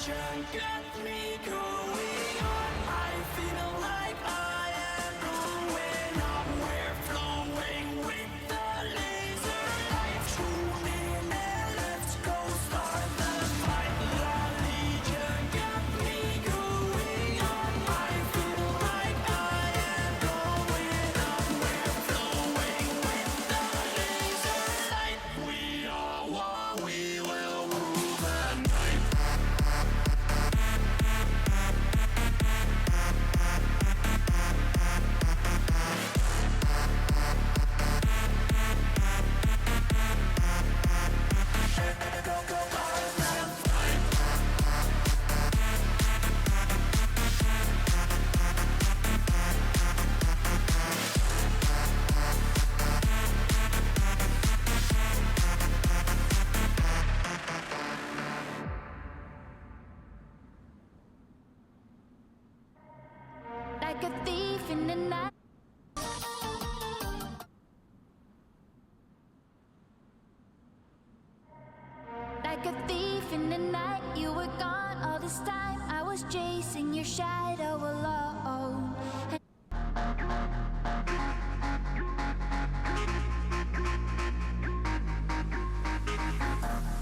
legion got me going on. I feel like I am going up. We're flowing with the laser light. Tune in and let's go start the fight. The legion got me going on. I feel like I am going up. We're flowing with the laser light. We are one, we will rule the night. Like a thief in the night. Like a thief in the night, you were gone all this time. I was chasing your shadow alone.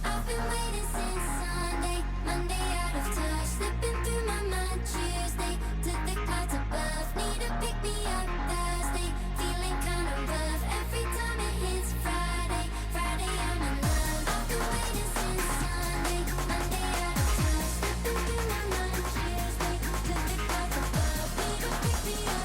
I've been waiting since Sunday, Monday out of touch, slipping through my mind. Tuesday to the clouds above, need to pick me up Thursday, feeling kind of rough. Every time it hits Friday, Friday I'm in love. I've been waiting since Sunday, Monday out of touch, slipping through my mind. Tuesday to the clouds above, need to pick me up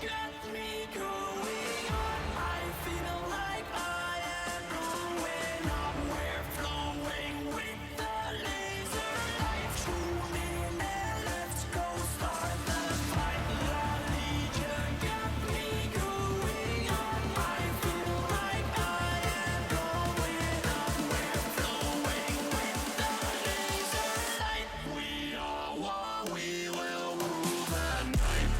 got me going on. I feel like I am going up. We're flowing with the laser light. Tune in and let's go start the fight. La Legion got me going on. I feel like I am going up. We're flowing with the laser light. We are what we will rule the night.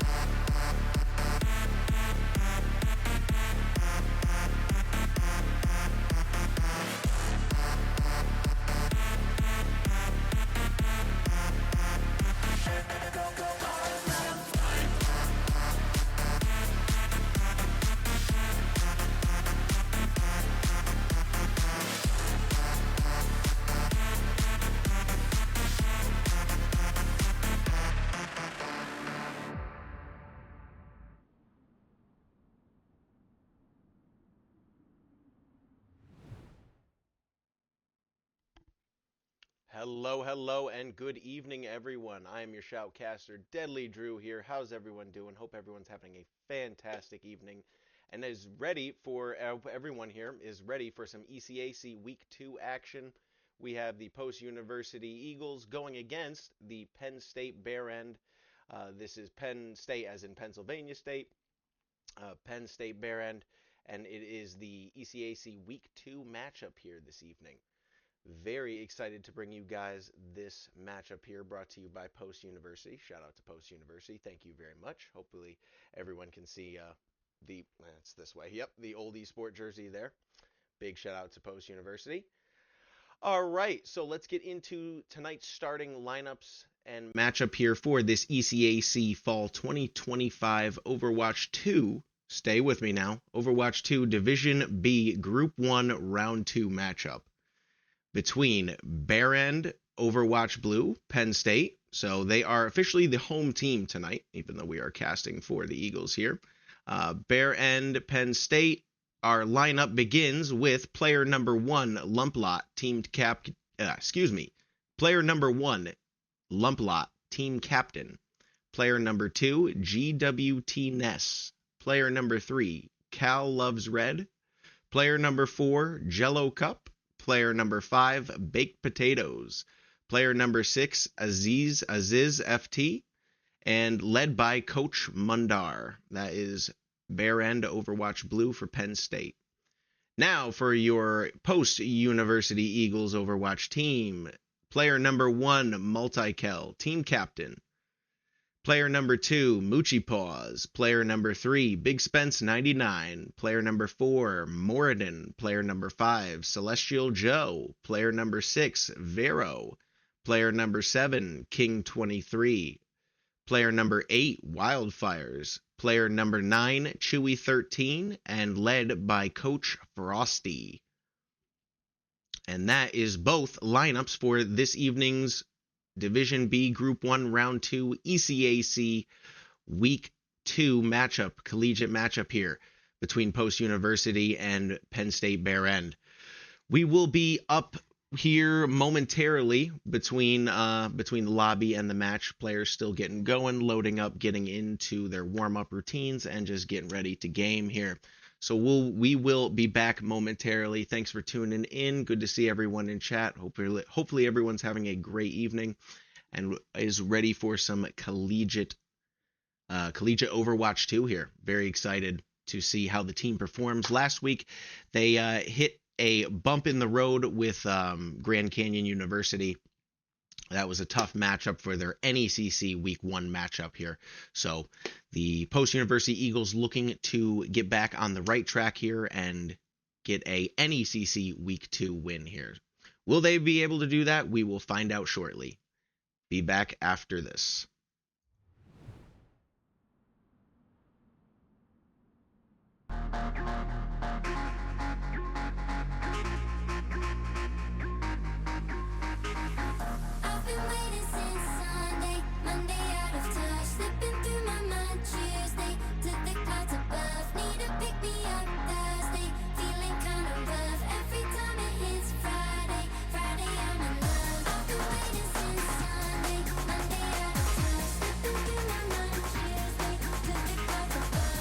Hello, and good evening, everyone. I am your Shoutcaster, DeadlyDrew here. How's everyone doing? Hope everyone's having a fantastic evening and is ready for, everyone here is ready for some ECAC Week 2 action. We have the post-university Eagles going against the Penn State Behrend. This is Penn State as in Pennsylvania State, Penn State Behrend, and it is the ECAC Week 2 matchup here this evening. Very excited to bring you guys this matchup here, brought to you by Post University. Shout out to Post University. Thank you very much. Hopefully everyone can see it's this way. Yep, the old eSport jersey there. Big shout out to Post University. All right, so let's get into tonight's starting lineups and matchup here for this ECAC Fall 2025 Overwatch 2. Stay with me now. Overwatch 2 Division B Group 1 Round 2 matchup between Behrend, Overwatch Blue, Penn State. So they are officially the home team tonight, even though we are casting for the Eagles here. Behrend, Penn State. Our lineup begins with player number 1, Lumplot, Player number 1, Lumplot, team captain. Player number 2, GWT Ness. Player number 3, Cal Loves Red. Player number 4, Jello Cup. Player number 5, Baked Potatoes. Player number 6, Aziz FT. And led by Coach Mundar. That is Behrend Overwatch Blue for Penn State. Now for your post-University Eagles Overwatch team. Player number 1, Multikel, team captain. Player number 2, Moochpawz. Player number 3, Big Spence 99. Player number 4, Moridin. Player number 5, Celestial Joe. Player number 6, Vero. Player number 7, King 23. Player number 8, Wildfires. Player number 9, Chewy 13, and led by Coach Frosty. And that is both lineups for this evening's Division B Group 1 Round 2 ECAC Week 2 matchup, collegiate matchup here between Post University and Penn State Behrend. We will be up here momentarily between the lobby and the match. Players still getting going, loading up, getting into their warm-up routines, and just getting ready to game here. So we will be back momentarily. Thanks for tuning in. Good to see everyone in chat. Hopefully everyone's having a great evening and is ready for some collegiate Overwatch 2 here. Very excited to see how the team performs. Last week they hit a bump in the road with Grand Canyon University. That was a tough matchup for their NECC Week 1 matchup here. So the post-University Eagles looking to get back on the right track here and get a NECC Week 2 win here. Will they be able to do that? We will find out shortly. Be back after this. I've been waiting since Sunday, Monday out of touch, slipping through my mind. Tuesday to the clouds above, need to pick me up Thursday, feeling kind of rough every time it hits Friday. Friday I'm in love. I've been waiting since Sunday, Monday out of touch, slipping through my mind. Tuesday to the clouds above.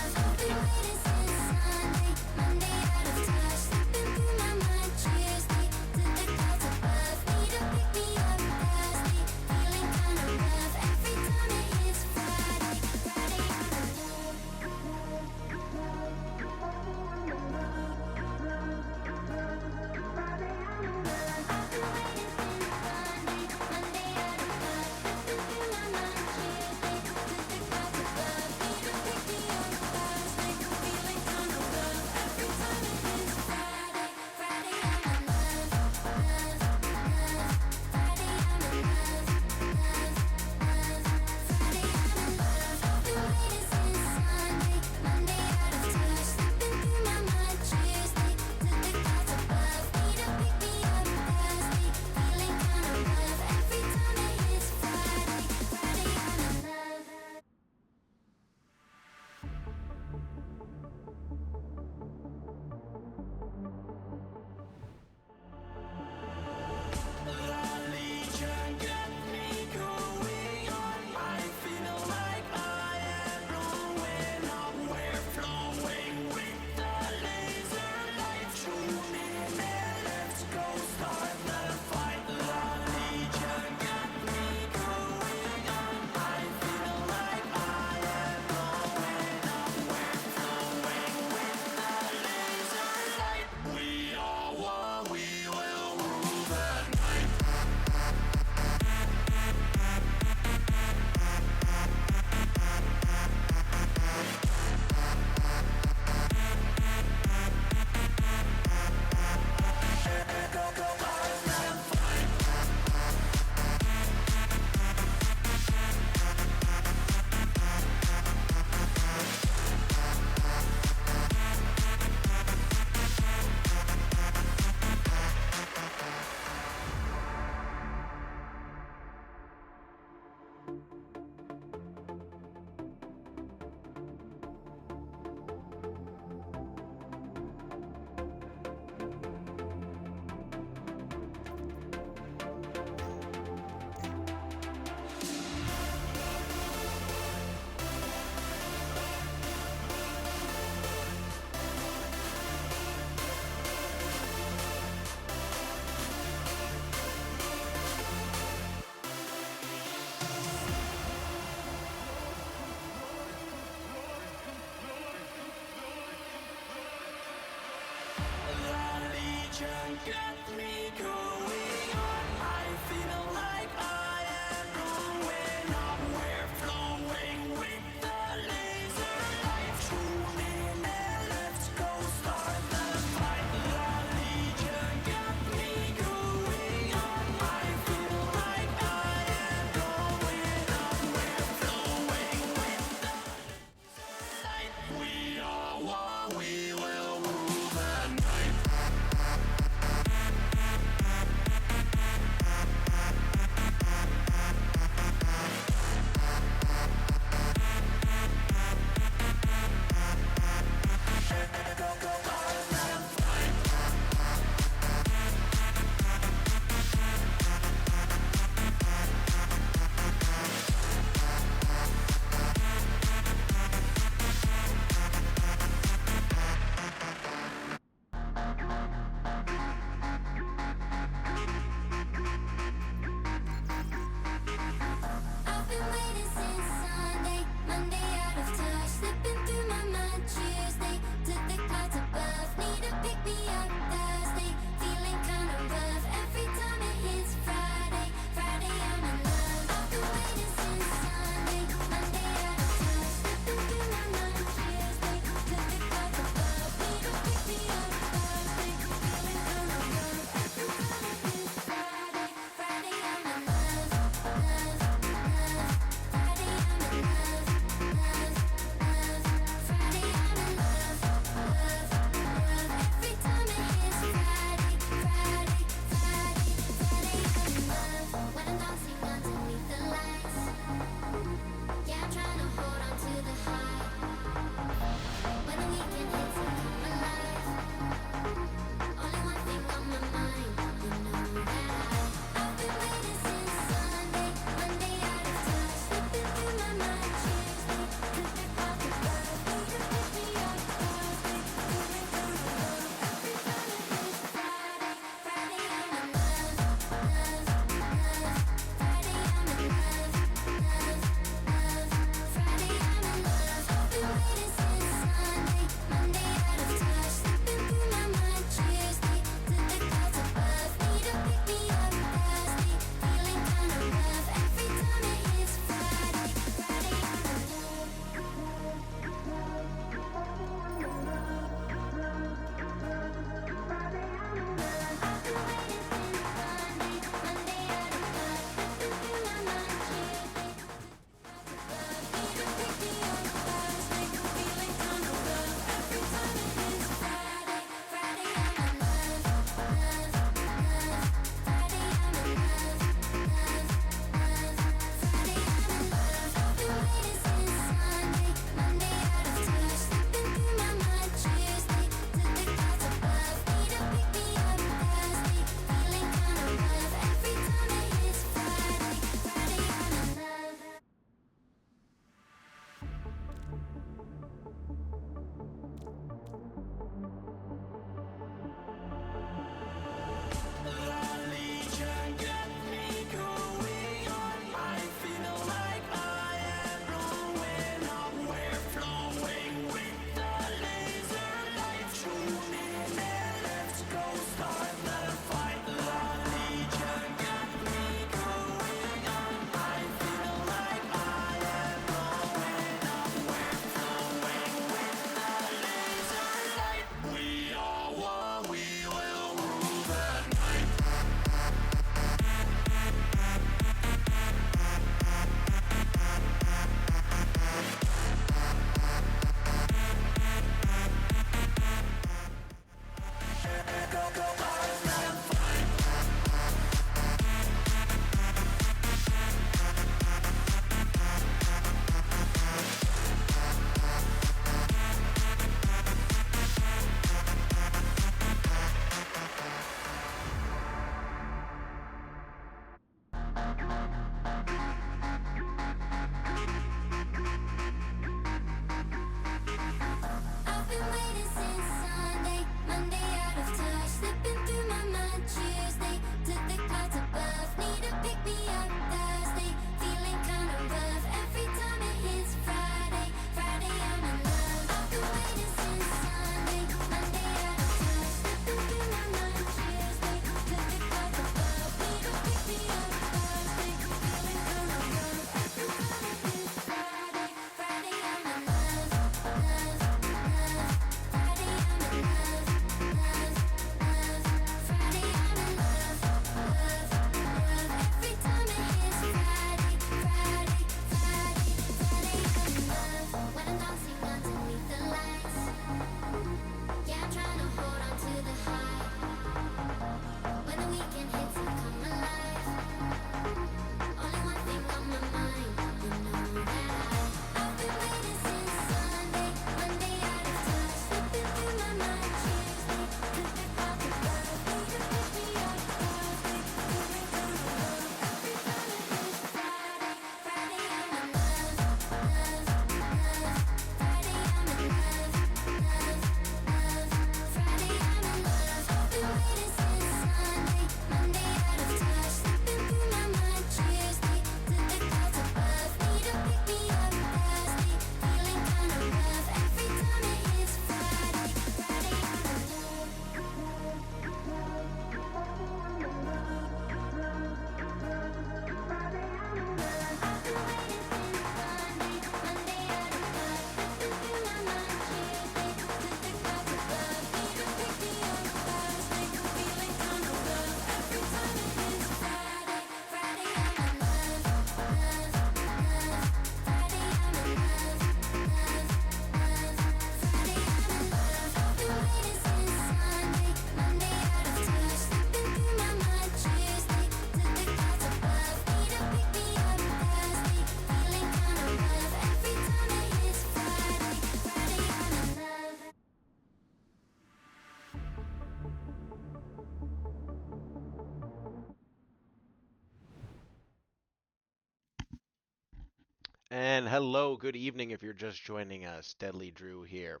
And hello, good evening if you're just joining us. DeadlyDrew here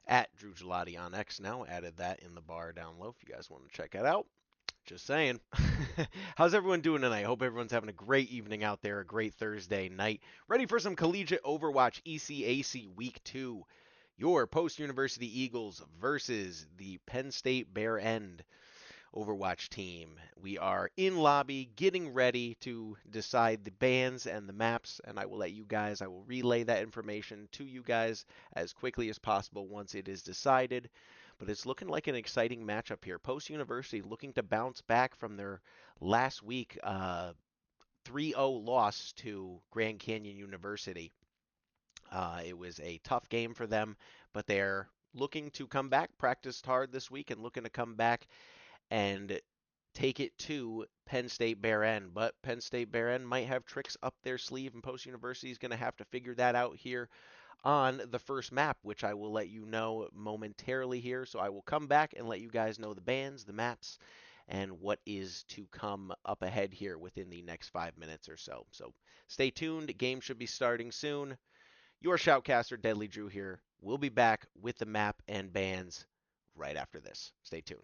at Drew Gelati on X now. Added that in the bar down low if you guys want to check it out. Just saying. How's everyone doing tonight? Hope everyone's having a great evening out there, a great Thursday night. Ready for some collegiate Overwatch ECAC Week 2. Your post-university Eagles versus the Penn State Behrend Overwatch team. We are in lobby getting ready to decide the bans and the maps, and I will relay that information to you guys as quickly as possible once it is decided. But it's looking like an exciting matchup here. Post University looking to bounce back from their last week 3-0 loss to Grand Canyon University. It was a tough game for them, but they're looking to come back, practiced hard this week, and looking to come back and take it to Penn State Behrend. But Penn State Behrend might have tricks up their sleeve, and Post University is going to have to figure that out here on the first map, which I will let you know momentarily here. So I will come back and let you guys know the bans, the maps, and what is to come up ahead here within the next 5 minutes or so. So stay tuned. Game should be starting soon. Your Shoutcaster, DeadlyDrew here. We'll be back with the map and bans right after this. Stay tuned.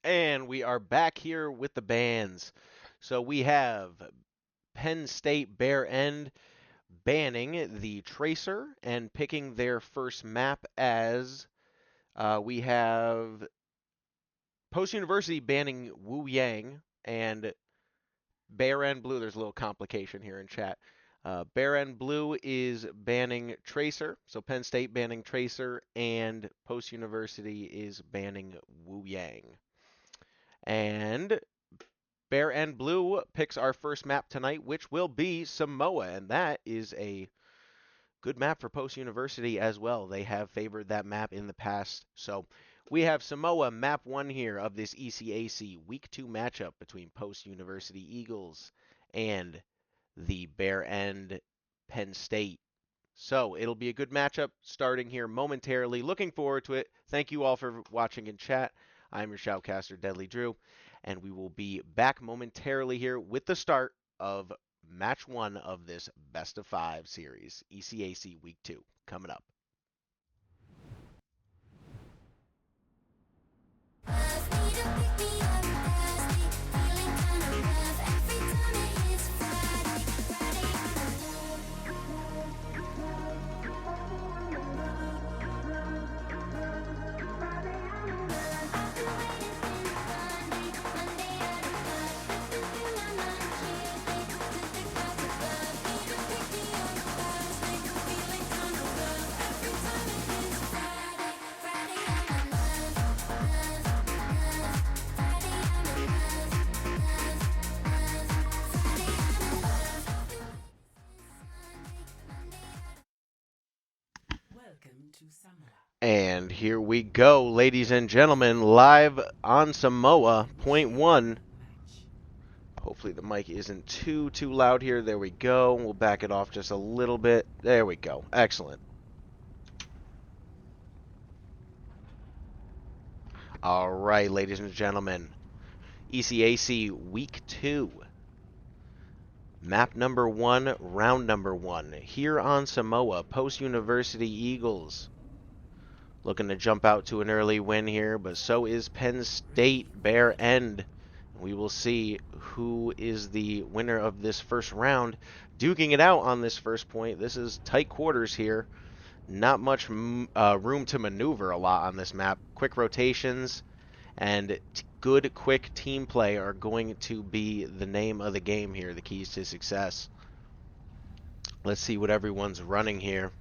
And we are back here with the bands. So we have Penn State Behrend banning the Tracer and picking their first map as we have Post University banning Wu Yang and Behrend Blue. There's a little complication here in chat. Behrend Blue is banning Tracer, so Penn State banning Tracer, and Post University is banning Wu Yang. And Behrend Blue picks our first map tonight, which will be Samoa, and that is a good map for Post University as well. They have favored that map in the past. So we have Samoa, map 1 here of this ECAC Week 2 matchup between Post University Eagles and the Behrend Penn State. So it'll be a good matchup starting here momentarily. Looking forward to it. Thank you all for watching in chat. I'm your Shoutcaster, DeadlyDrew, and we will be back momentarily here with the start of match 1 of this best of 5 series, ECAC Week 2, coming up. And here we go, ladies and gentlemen, live on Samoa, point 1. Hopefully the mic isn't too loud here. There we go. We'll back it off just a little bit. There we go. Excellent. All right, ladies and gentlemen, ECAC Week 2. Map number 1, round number 1. Here on Samoa, Post University Eagles looking to jump out to an early win here, but so is Penn State Behrend. We will see who is the winner of this first round. Duking it out on this first point. This is tight quarters here. Not much room to maneuver a lot on this map. Quick rotations and good, quick team play are going to be the name of the game here, the keys to success. Let's see what everyone's running here.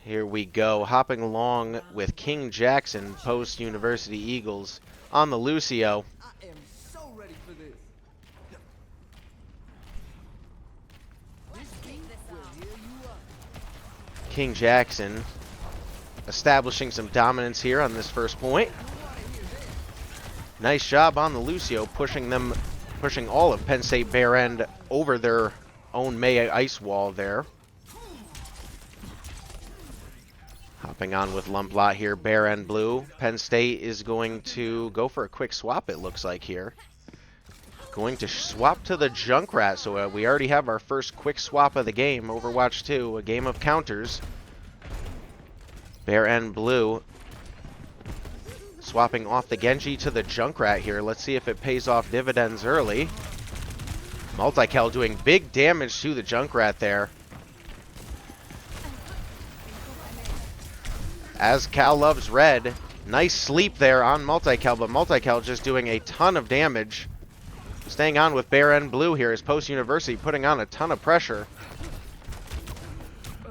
Here we go, hopping along with KingJackson, Post University Eagles, on the Lucio. I am so ready for this. KingJackson establishing some dominance here on this first point. Nice job on the Lucio, pushing all of Penn State Behrend over their own May ice wall there. Hopping on with Lumplot here, Behrend Blue. Penn State is going to go for a quick swap, it looks like here. Going to swap to the Junkrat, so we already have our first quick swap of the game. Overwatch 2, a game of counters. Behrend Blue swapping off the Genji to the Junkrat here. Let's see if it pays off dividends early. Multikel doing big damage to the Junkrat there. As Cal loves red. Nice sleep there on Multikel, but Multikel just doing a ton of damage. Staying on with Behrend Blue here as Post University putting on a ton of pressure.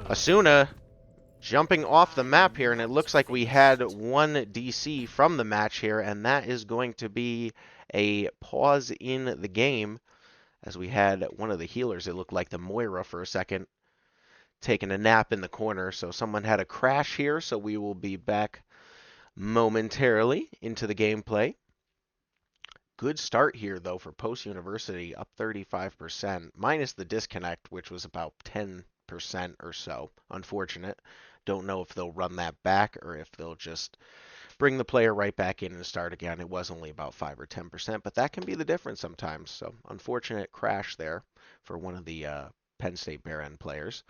Asuna jumping off the map here, and it looks like we had one DC from the match here, and that is going to be a pause in the game as we had one of the healers, it looked like the Moira for a second, taking a nap in the corner. So someone had a crash here, so we will be back momentarily into the gameplay. Good start here, though, for Post University, up 35%, minus the disconnect, which was about 10% or so. Unfortunate. Don't know if they'll run that back or if they'll just bring the player right back in and start again. It was only about 5 or 10%, but that can be the difference sometimes. So unfortunate crash there for one of the Penn State Behrend players.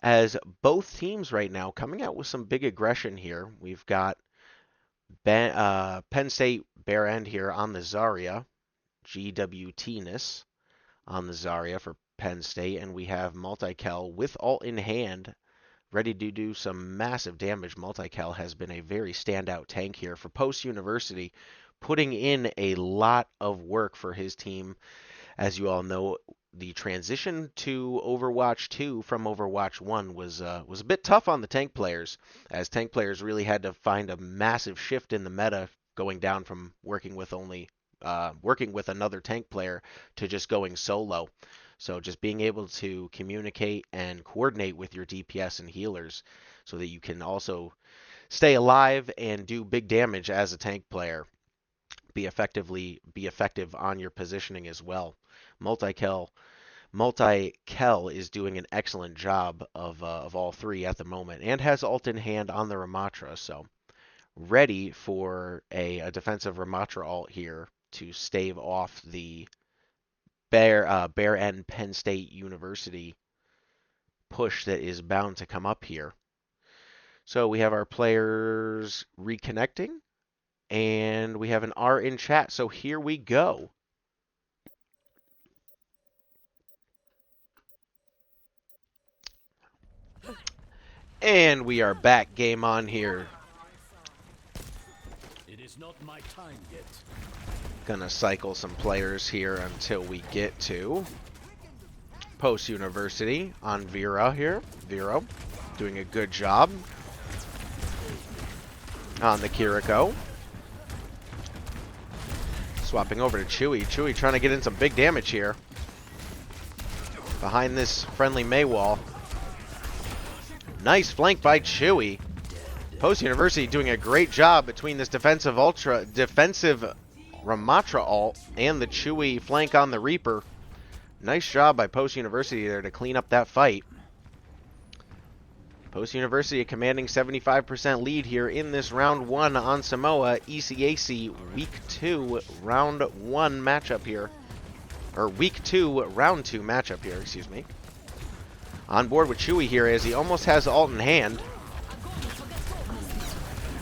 As both teams right now coming out with some big aggression here. We've got Penn State Behrend here on the Zarya. GWTness on the Zarya for Penn State. And we have Multikel with ult in hand, ready to do some massive damage. Multikel has been a very standout tank here for Post University, putting in a lot of work for his team. As you all know, the transition to Overwatch 2 from Overwatch 1 was a bit tough on the tank players, as tank players really had to find a massive shift in the meta, going down from working with another tank player to just going solo. So just being able to communicate and coordinate with your DPS and healers so that you can also stay alive and do big damage as a tank player. Be effective on your positioning as well. Multikel is doing an excellent job of all three at the moment, and has ult in hand on the Ramatra, so ready for a defensive Ramatra ult here to stave off the Behrend Penn State University push that is bound to come up here. So we have our players reconnecting, and we have an R in chat, so here we go. And we are back. Game on here. It is not my time yet. Gonna cycle some players here until we get to Post University on Vero here. Vero doing a good job on the Kiriko. Swapping over to Chewy. Chewy trying to get in some big damage here behind this friendly Mei wall. Nice flank by Chewy. Post University doing a great job between this defensive Ramatra ult and the Chewy flank on the Reaper. Nice job by Post University there to clean up that fight. Post University a commanding 75% lead here in this round 1 on Samoa. ECAC week 2 round 1 matchup here. Or week 2 round 2 matchup here, excuse me. On board with Chewy here as he almost has ult in hand.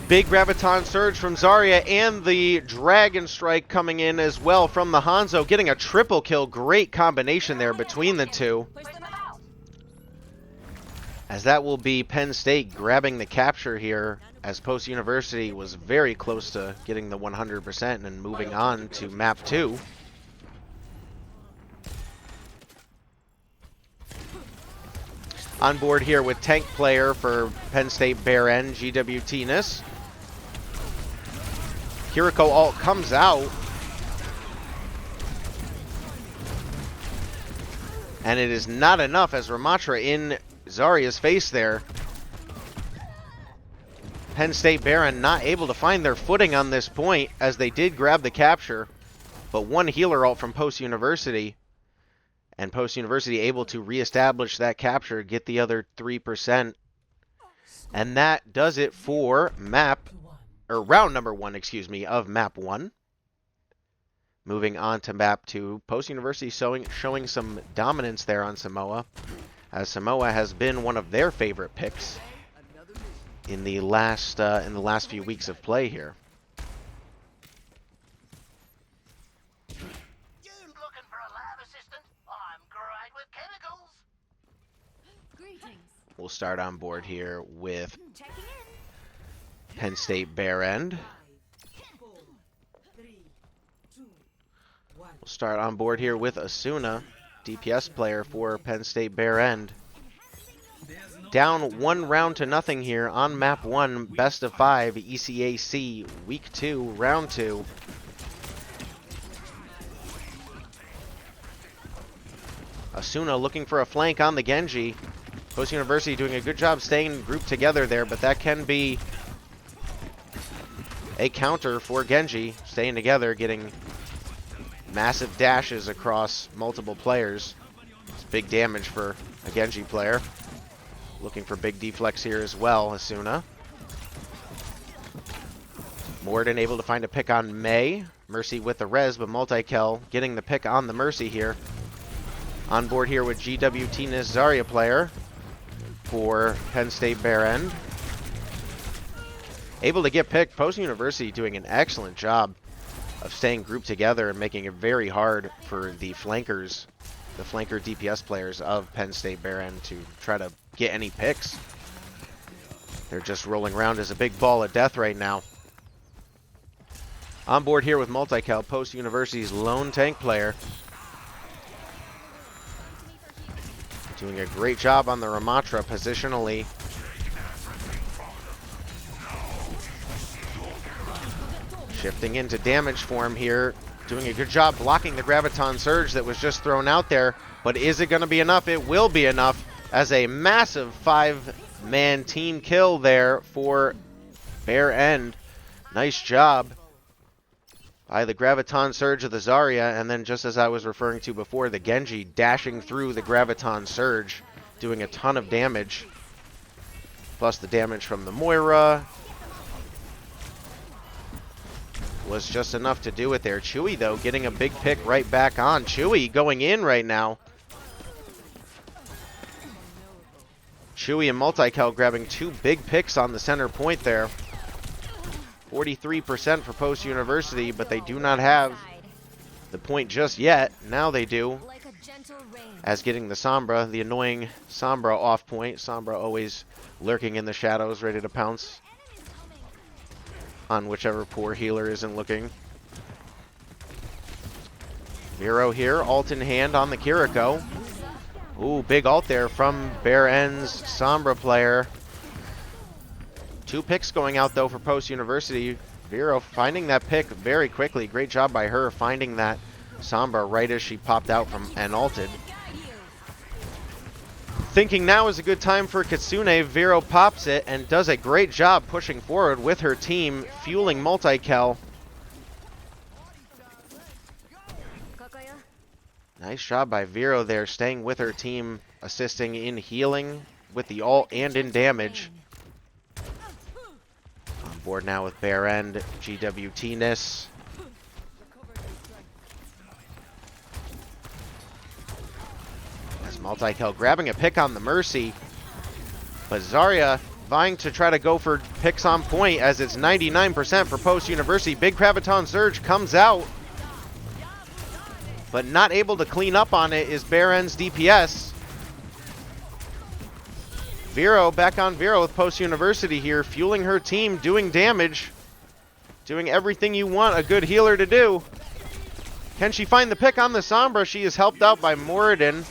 Big Graviton Surge from Zarya and the Dragon Strike coming in as well from the Hanzo, getting a triple kill. Great combination there between the two. As that will be Penn State grabbing the capture here, as Post University was very close to getting the 100% and moving on to map 2. On board here with tank player for Penn State Behrend, GWTness. Kiriko ult comes out. And it is not enough as Ramatra in Zarya's face there. Penn State Behrend not able to find their footing on this point as they did grab the capture. But one healer ult from Post University. And Post University able to reestablish that capture, get the other 3%. And that does it for round number 1, excuse me, of map 1. Moving on to map 2. Post University showing some dominance there on Samoa, as Samoa has been one of their favorite picks in the last few weeks of play here. We'll start on board here with Penn State Behrend. We'll start on board here with Asuna, DPS player for Penn State Behrend. Down 1 round to nothing here on map 1, best of 5, ECAC, week 2, round 2. Asuna looking for a flank on the Genji. Post University doing a good job staying grouped together there, but that can be a counter for Genji. Staying together, getting massive dashes across multiple players. It's big damage for a Genji player. Looking for big deflex here as well, Asuna. Moridin able to find a pick on Mei. Mercy with the res, but Multikel getting the pick on the Mercy here. On board here with GWTness Zarya player for Penn State Behrend. able to get picked. Post University doing an excellent job of staying grouped together and making it very hard for the flankers, the flanker DPS players of Penn State Behrend to try to get any picks. They're just rolling around as a big ball of death right now. On board here with Multikel, Post University's lone tank player. Doing a great job on the Ramatra positionally. Shifting into damage for him here. Doing a good job blocking the Graviton Surge that was just thrown out there. But is it going to be enough? It will be enough as a massive 5-man team kill there for Behrend. Nice job by the Graviton Surge of the Zarya, and then just as I was referring to before, the Genji dashing through the Graviton Surge, doing a ton of damage. Plus the damage from the Moira was just enough to do it there. Chewy, though, getting a big pick right back on. Chewy going in right now. Chewy and Multikel grabbing 2 big picks on the center point there. 43% for Post University, but they do not have the point just yet. Now they do. As getting the Sombra, the annoying Sombra off point. Sombra always lurking in the shadows, ready to pounce on whichever poor healer isn't looking. Vero here, ult in hand on the Kiriko. Ooh, big ult there from Behrend's Sombra player. 2 picks going out, though, for Post University. Vero finding that pick very quickly. Great job by her finding that Sombra right as she popped out from and ulted. Thinking now is a good time for Kitsune. Vero pops it and does a great job pushing forward with her team, fueling Multikel. Nice job by Vero there, staying with her team, assisting in healing with the ult and in damage. On board now with Behrend, GWT-ness. As Multikel grabbing a pick on the Mercy, but Zarya vying to try to go for picks on point as it's 99% for Post University. Big Graviton Surge comes out, but not able to clean up on it is Behrend's DPS. Vero back on Vero with Post University here, fueling her team, doing damage, doing everything you want a good healer to do. Can she find the pick on the Sombra? She is helped out by Moridin.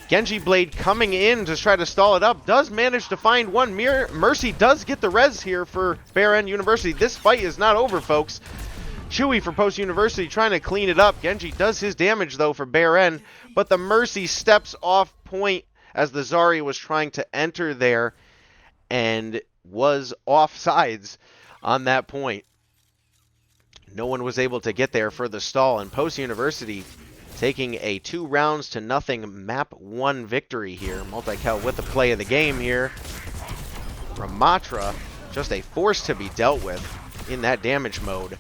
Genji Blade coming in to try to stall it up. Does manage to find one. Mercy does get the res here for Behrend University. This fight is not over, folks. Chewy for Post University trying to clean it up. Genji does his damage, though, for Behrend, but the Mercy steps off point as the Zarya was trying to enter there and was offsides on that point. No one was able to get there for the stall, and Post University taking a 2-0 map 1 victory here. Multikel with the play of the game here. Ramatra, just a force to be dealt with in that damage mode.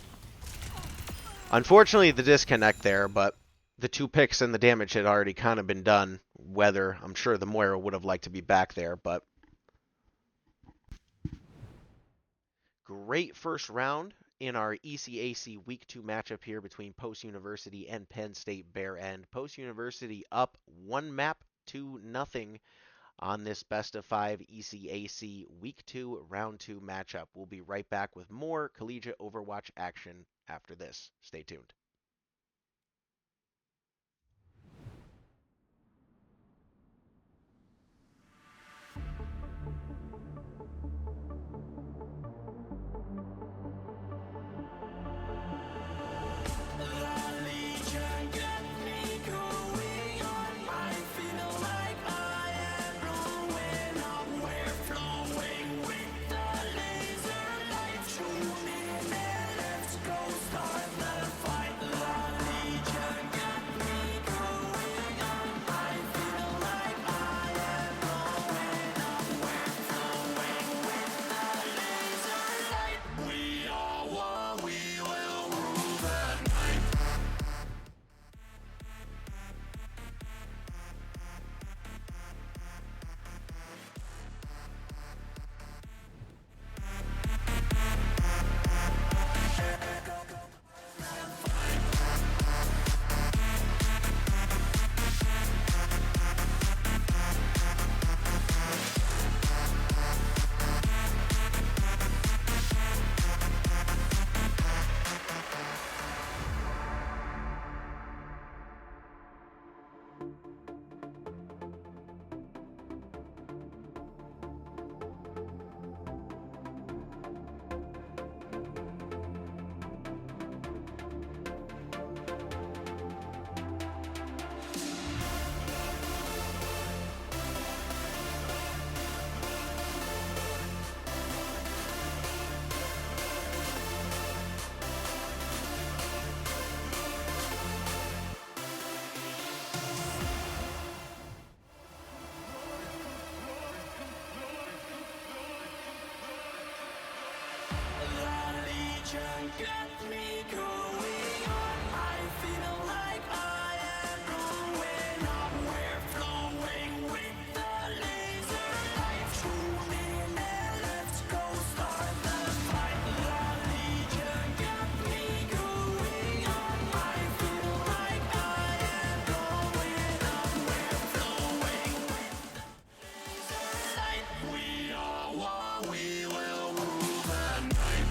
Unfortunately, the disconnect there, but the 2 picks and the damage had already kind of been done. Whether, I'm sure the Moira would have liked to be back there, but great first round in our ECAC Week 2 matchup here between Post University and Penn State Behrend. Post University up 1-0 on this best of 5 ECAC Week 2 Round 2 matchup. We'll be right back with more collegiate Overwatch action after this. Stay tuned. Let's go start the fight. Legion got me going on. I feel like I am growing up. We're flowing with the laser light. Tune in and let's go start the fight. The Legion got me going on. I feel like I am growing up. We're flowing with the laser light. We are what we will rule the night.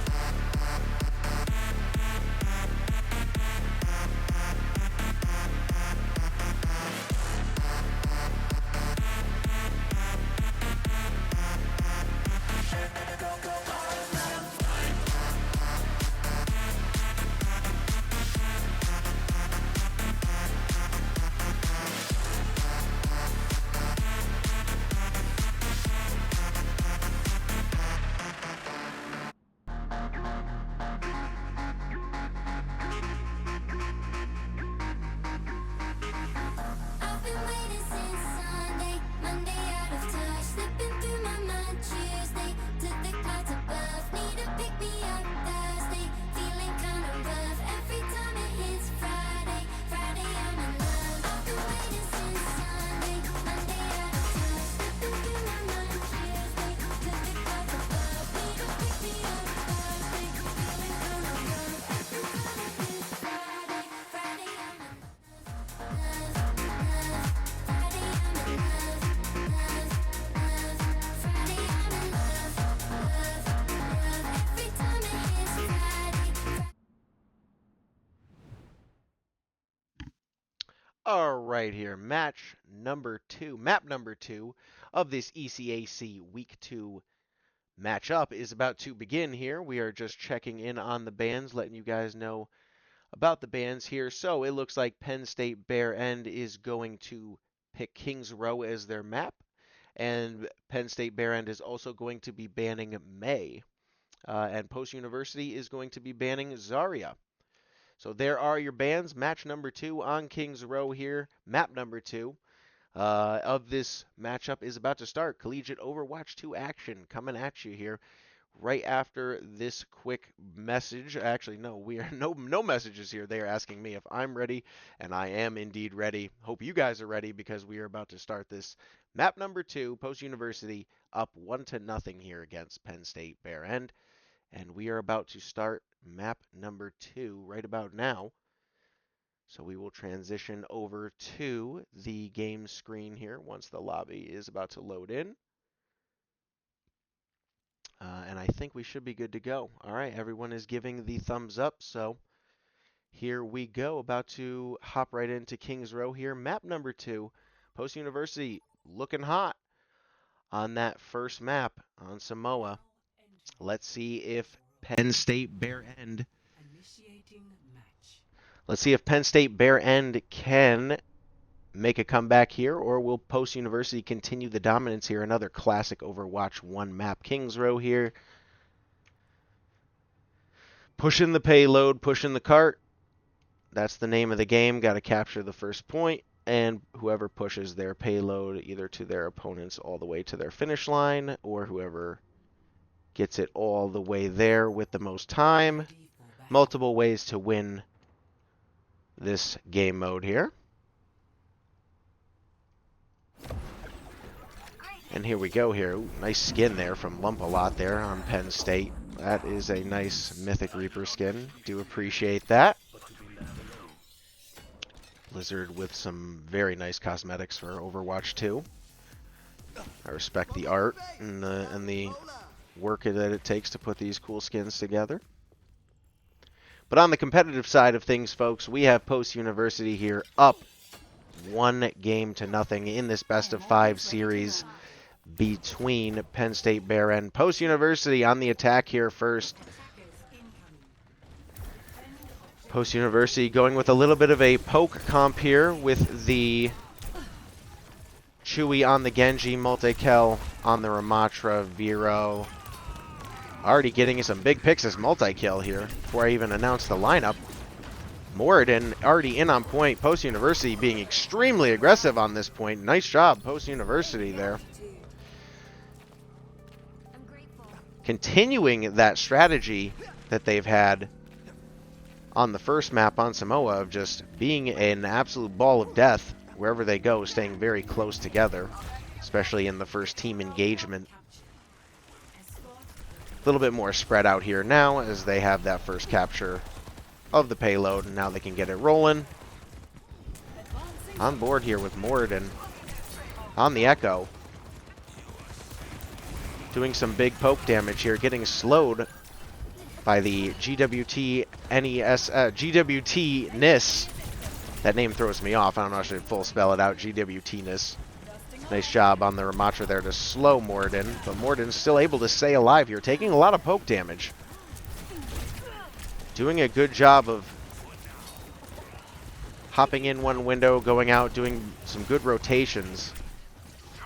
I've been waiting since Sunday, Monday out of touch, slipping through my mind. Tuesday to the clouds above, need to pick me up. Thursday, feeling kind of rough. Every time it hits Friday, Friday I'm in love. I've been waiting since Sunday, Monday out of touch, slipping through my mind. Tuesday to the clouds above, need to pick me up. Thursday, feeling kind of rough. Every time it hits Friday, Friday I'm in love. All right, here, map number 2 of this ECAC Week 2 matchup is about to begin here. We are just checking in on the bands, letting you guys know about the bands here. So it looks like Penn State Behrend is going to pick Kings Row as their map, and Penn State Behrend is also going to be banning May, and Post University is going to be banning Zarya. So there are your bans. Match number 2 on Kings Row here. Map number 2 of this matchup is about to start. Collegiate Overwatch 2 action coming at you here right after this quick message. Actually, no, we are no messages here. They are asking me if I'm ready, and I am indeed ready. Hope you guys are ready because we are about to start this map number 2. Post University up 1-0 here against Penn State Behrend. And we are about to start map number 2 right about now. So we will transition over to the game screen here once the lobby is about to load in. And I think we should be good to go. All right, everyone is giving the thumbs up. So here we go. About to hop right into Kings Row here. Map number 2. Post University looking hot on that first map on Samoa. Let's see if Penn State Behrend. Let's see if Penn State Behrend can make a comeback here, or will Post University continue the dominance here? Another classic Overwatch 1 map. Kings Row here. Pushing the payload, pushing the cart. That's the name of the game. Got to capture the first point, and whoever pushes their payload either to their opponents all the way to their finish line, or whoever gets it all the way there with the most time. Multiple ways to win this game mode here. And here we go here. Ooh, nice skin there from Lump-A-Lot there on Penn State. That is a nice Mythic Reaper skin. Do appreciate that. Blizzard with some very nice cosmetics for Overwatch 2. I respect the art and the work that it takes to put these cool skins together. But on the competitive side of things, folks, we have Post University here up 1-0 in this best of 5 series between Penn State Behrend. Post University on the attack here first. Post University going with a little bit of a poke comp here with the Chewy on the Genji, Multikel on the Ramatra, Vero. Already getting some big picks as Multikill here before I even announce the lineup. Moridin already in on point. Post University being extremely aggressive on this point. Nice job, Post University there. Continuing that strategy that they've had on the first map on Samoa of just being an absolute ball of death wherever they go, staying very close together, especially in the first team engagement. A little bit more spread out here now as they have that first capture of the payload, and now they can get it rolling. On board here with Moridin on the Echo. Doing some big poke damage here, getting slowed by the GWT-NIS. That name throws me off. I don't know if I should full spell it out. GWT-NIS. Nice job on the Ramatra there to slow Moridin, but Moridin's still able to stay alive here, taking a lot of poke damage. Doing a good job of hopping in one window, going out, doing some good rotations.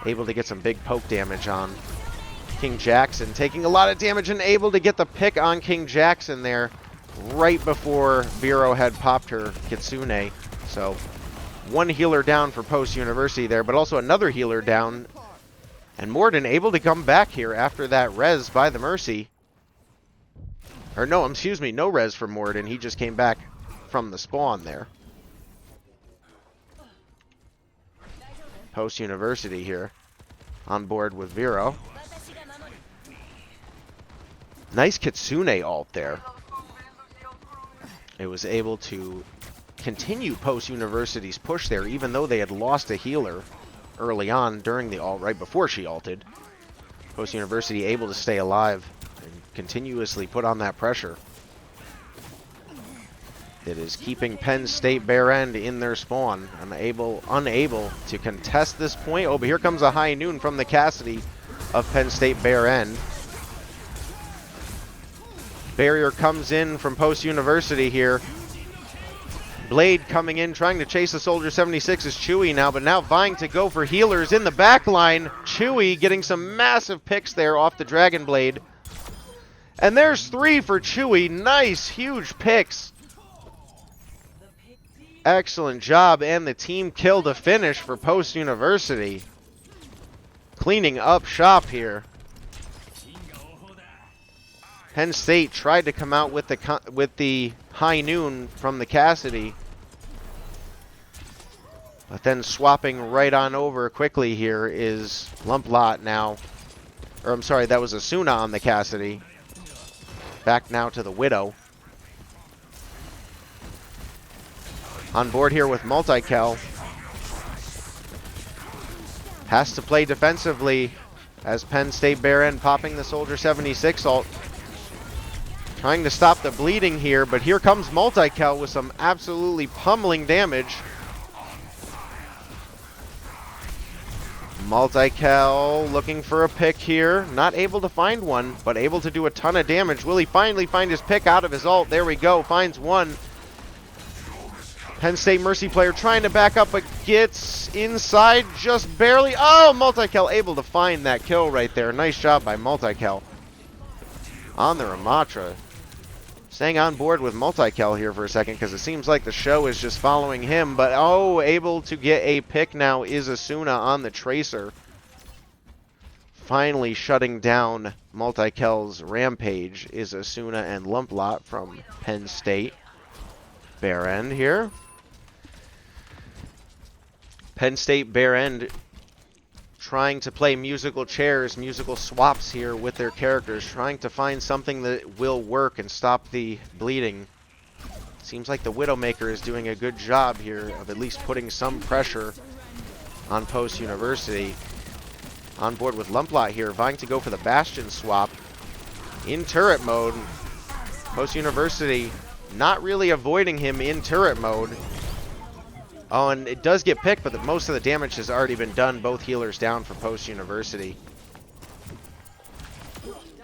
Able to get some big poke damage on KingJackson, taking a lot of damage and able to get the pick on KingJackson there right before Vero had popped her Kitsune. So one healer down for Post University there, but also another healer down. And Moridin able to come back here after that res by the Mercy. Or no, excuse me, no res from Moridin. He just came back from the spawn there. Post University here on board with Vero. Nice Kitsune ult there. It was able to continue Post University's push there, even though they had lost a healer early on during the ult, right before she ulted. Post University able to stay alive and continuously put on that pressure. It is keeping Penn State Behrend in their spawn, unable to contest this point. Oh, but here comes a high noon from the Cassidy of Penn State Behrend. Barrier comes in from Post University here. Blade coming in, trying to chase the Soldier 76 is Chewy now, but now vying to go for healers in the back line. Chewy getting some massive picks there off the Dragon Blade. And there's 3 for Chewy. Nice, huge picks. Excellent job, and the team kill to finish for Post University. Cleaning up shop here. Penn State tried to come out with the high noon from the Cassidy, but then swapping right on over quickly here is Lumplot now. Or I'm sorry, that was Asuna on the Cassidy. Back now to the Widow. On board here with Multikel. Has to play defensively as Penn State Behrend popping the Soldier 76 ult. Trying to stop the bleeding here, but here comes Multikel with some absolutely pummeling damage. Multikel looking for a pick here. Not able to find one, but able to do a ton of damage. Will he finally find his pick out of his ult? There we go. Finds one. Penn State Mercy player trying to back up, but gets inside just barely. Oh, Multikel able to find that kill right there. Nice job by Multikel. On the Ramatra. Staying on board with Multikel here for a second because it seems like the show is just following him. But, oh, able to get a pick now is Asuna on the Tracer. Finally shutting down Multikel's rampage is Asuna and Lumplot from Penn State. Behrend here. Penn State Behrend trying to play musical chairs, musical swaps here with their characters, trying to find something that will work and stop the bleeding. Seems like the Widowmaker is doing a good job here of at least putting some pressure on Post University. On board with Lumplot here, vying to go for the Bastion swap in turret mode. Post University not really avoiding him in turret mode. Oh, and it does get picked, but most of the damage has already been done. Both healers down for Post University.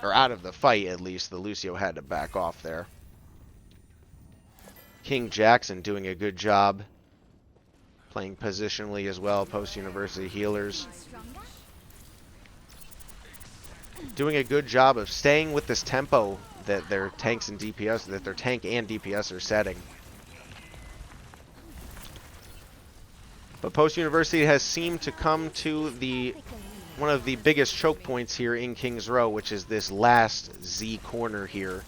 Or out of the fight, at least. The Lucio had to back off there. KingJackson doing a good job. Playing positionally as well. Post University healers doing a good job of staying with this tempo that their tanks and DPS, that their tank and DPS are setting. But Post University has seemed to come to one of the biggest choke points here in King's Row, which is this last Z corner here.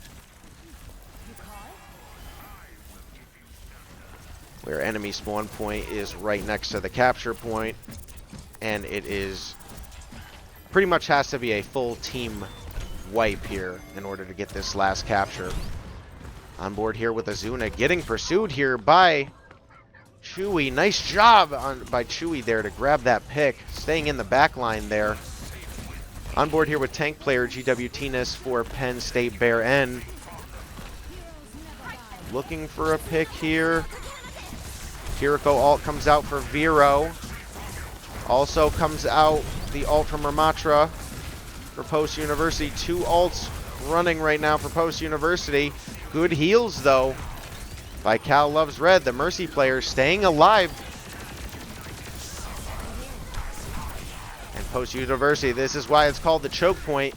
where enemy spawn point is right next to the capture point, and it is pretty much has to be a full team wipe here in order to get this last capture. On board here with Azuna, getting pursued here by Chewy. Nice job by Chewy there to grab that pick, staying in the back line there. On board here with tank player GWTness for Penn State Behrend. Looking for a pick here. Kiriko ult comes out for Vero. Also comes out the ult from Ramatra for Post University. 2 ults running right now for Post University. Good heals though by Cal Loves Red, the Mercy player, staying alive. And Post University, this is why it's called the choke point.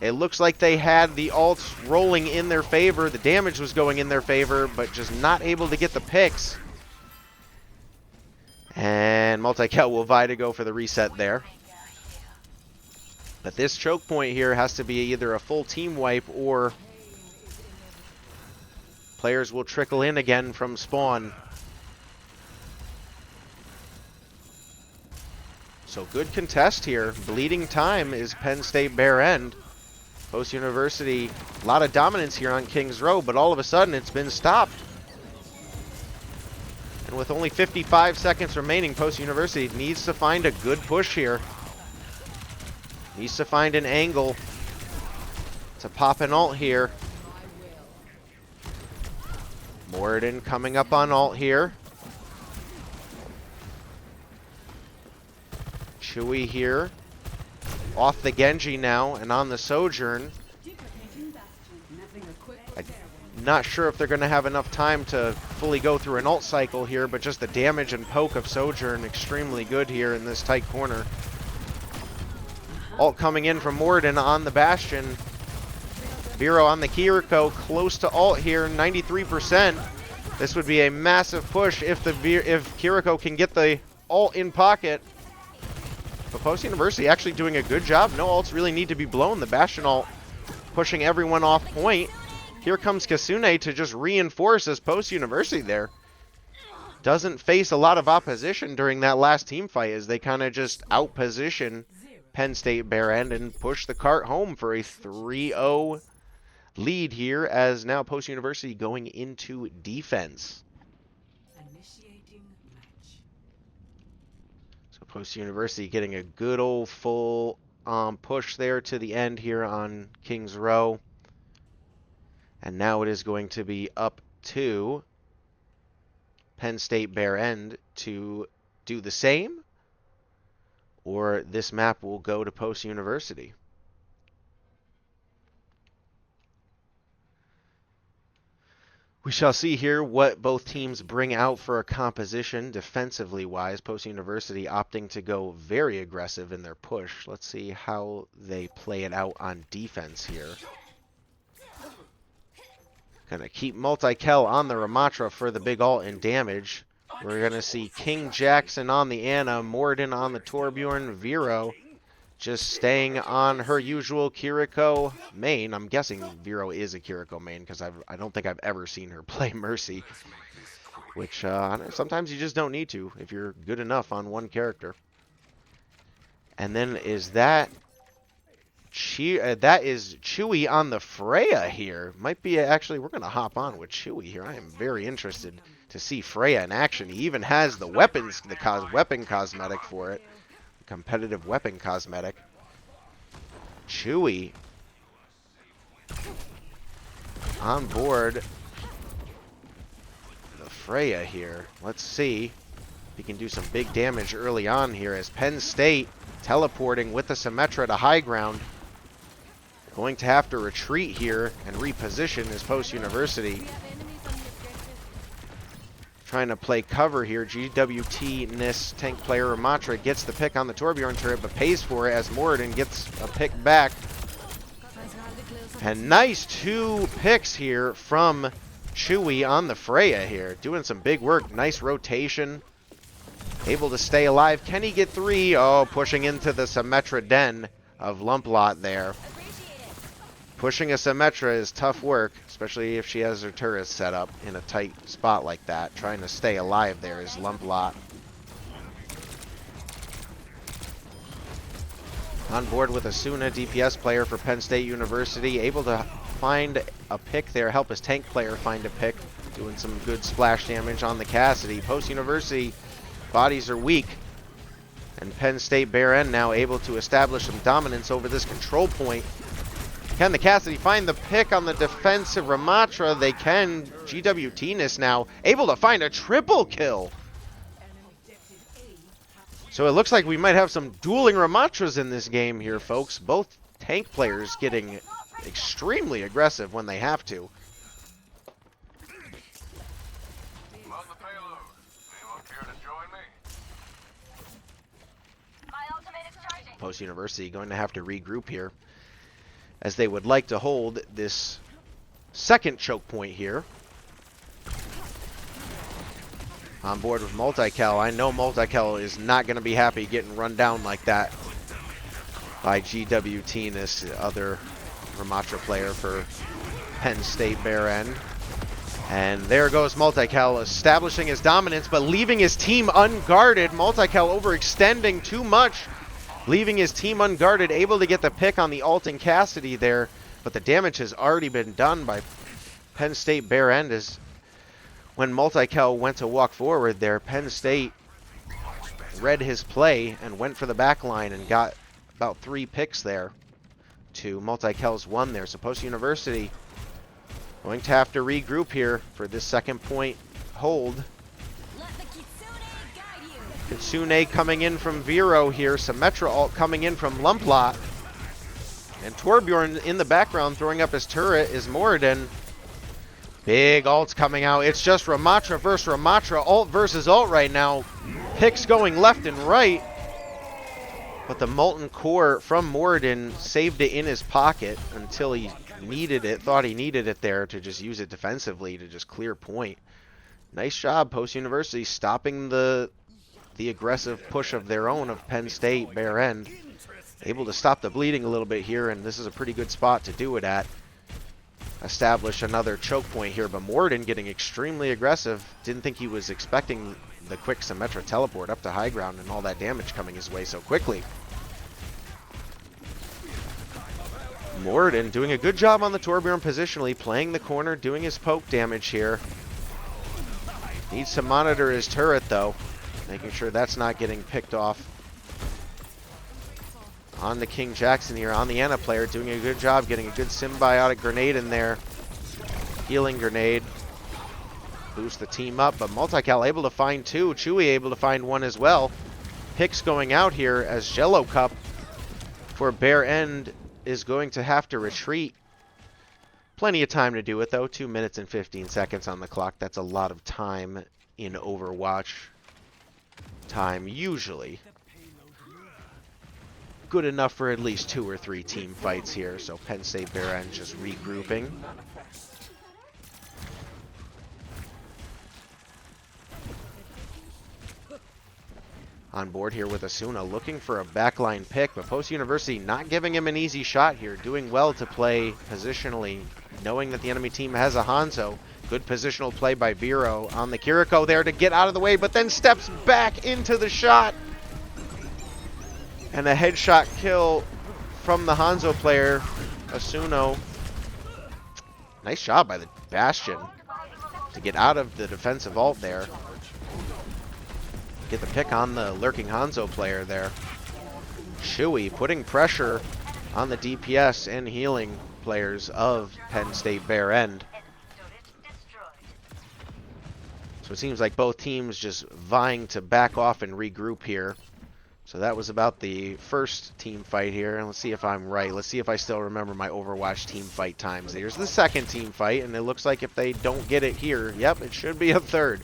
It looks like they had the ults rolling in their favor. The damage was going in their favor, but just not able to get the picks. And Multikel will vie to go for the reset there. But this choke point here has to be either a full team wipe or players will trickle in again from spawn. So good contest here. Bleeding time is Penn State Behrend. Post University, a lot of dominance here on King's Row, but all of a sudden it's been stopped. And with only 55 seconds remaining, Post University needs to find a good push here. Needs to find an angle to pop an ult here. Moridin coming up on ult here. Chewy here. Off the Genji now and on the Sojourn. I'm not sure if they're going to have enough time to fully go through an ult cycle here, but just the damage and poke of Sojourn extremely good here in this tight corner. Ult coming in from Moridin on the Bastion. Vero on the Kiriko, close to ult here, 93%. This would be a massive push if Kiriko can get the ult in pocket. But Post University actually doing a good job. No ults really need to be blown. The Bastion ult pushing everyone off point. Here comes Kasune to just reinforce as Post University there doesn't face a lot of opposition during that last team fight as they kind of just outposition Penn State Behrend and push the cart home for a 3-0 lead here as now Post University going into defense. So Post University getting a good old full push there to the end here on King's Row. And now it is going to be up to Penn State Behrend to do the same, or this map will go to Post University. We shall see here what both teams bring out for a composition defensively wise. Post University opting to go very aggressive in their push. Let's see how they play it out on defense here. Gonna keep Multikel on the Ramatra for the big ult and damage. We're gonna see KingJackson on the Ana, Moridin on the Torbjorn, Vero just staying on her usual Kiriko main. I'm guessing Vero is a Kiriko main because I don't think I've ever seen her play Mercy, which sometimes you just don't need to if you're good enough on one character. And then is that is Chewy on the Freya here. Might be actually, we're going to hop on with Chewy here. I am very interested to see Freya in action. He even has the weapons, weapon cosmetic for it. Competitive weapon cosmetic. Chewy on board the Freya here. Let's see if he can do some big damage early on here as Penn State teleporting with the Symmetra to high ground. Going to have to retreat here and reposition as Post University. Trying to play cover here. GWT-ness tank player Ramatra gets the pick on the Torbjorn turret, but pays for it as Moridin gets a pick back. And nice 2 picks here from Chewy on the Freya here. Doing some big work. Nice rotation. Able to stay alive. Can he get 3? Oh, pushing into the Symmetra den of Lumplot there. Pushing a Symmetra is tough work, especially if she has her turrets set up in a tight spot like that. Trying to stay alive there is Lumplot. On board with Asuna, DPS player for Penn State University, able to find a pick there, help his tank player find a pick, doing some good splash damage on the Cassidy. Post University bodies are weak, and Penn State Behrend now able to establish some dominance over this control point. Can the Cassidy find the pick on the defensive Ramatra? They can. GWTness now able to find a triple kill. So it looks like we might have some dueling Ramatras in this game here, folks. Both tank players getting extremely aggressive when they have to. Post University going to have to regroup here, as they would like to hold this second choke point here. On board with Multikel. I know Multikel is not going to be happy getting run down like that by GWT, this other Ramatra player for Penn State Behrend. And there goes Multikel establishing his dominance, but leaving his team unguarded. Multikel overextending too much, leaving his team unguarded, able to get the pick on the ult and Cassidy there, but the damage has already been done by Penn State Behrend. As when Multikel went to walk forward there, Penn State read his play and went for the back line and got about 3 picks there to Multikel's 1 there. So Post University going to have to regroup here for this second point hold. Kitsune coming in from Vero here. Symmetra ult coming in from Lumplot. And Torbjorn in the background throwing up his turret is Moridin. Big ults coming out. It's just Ramatra versus Ramatra. Ult versus ult right now. Picks going left and right. But the Molten Core from Moridin saved it in his pocket until he needed it. Thought he needed it there to just use it defensively to just clear point. Nice job, Post University, stopping the aggressive push of their own of Penn State Behrend. Able to stop the bleeding a little bit here, and this is a pretty good spot to do it at. Establish another choke point here, but Moridin getting extremely aggressive. Didn't think he was expecting the quick Symmetra teleport up to high ground and all that damage coming his way so quickly. Moridin doing a good job on the Torbjorn positionally, playing the corner, doing his poke damage here. Needs to monitor his turret though, making sure that's not getting picked off. On the KingJackson here, on the Ana player, doing a good job getting a good symbiotic grenade in there. Healing grenade. Boost the team up, but Multikel able to find 2. Chewy able to find 1 as well. Picks going out here as Jello Cup for Behrend is going to have to retreat. Plenty of time to do it though. 2 minutes and 15 seconds on the clock. That's a lot of time in Overwatch time usually. Good enough for at least 2 or 3 team fights here. So Penn State Behrend just regrouping. On board here with Asuna, looking for a backline pick, but Post University not giving him an easy shot here. Doing well to play positionally, knowing that the enemy team has a Hanzo. Good positional play by Vero on the Kiriko there to get out of the way, but then steps back into the shot. And a headshot kill from the Hanzo player, Asuna. Nice job by the Bastion to get out of the defensive ult there. Get the pick on the lurking Hanzo player there. Chewy putting pressure on the DPS and healing players of Penn State Behrend. So it seems like both teams just vying to back off and regroup here. So that was about the first team fight here. And let's see if I'm right. Let's see if I still remember my Overwatch team fight times. There's the second team fight, and it looks like if they don't get it here, yep, it should be a third.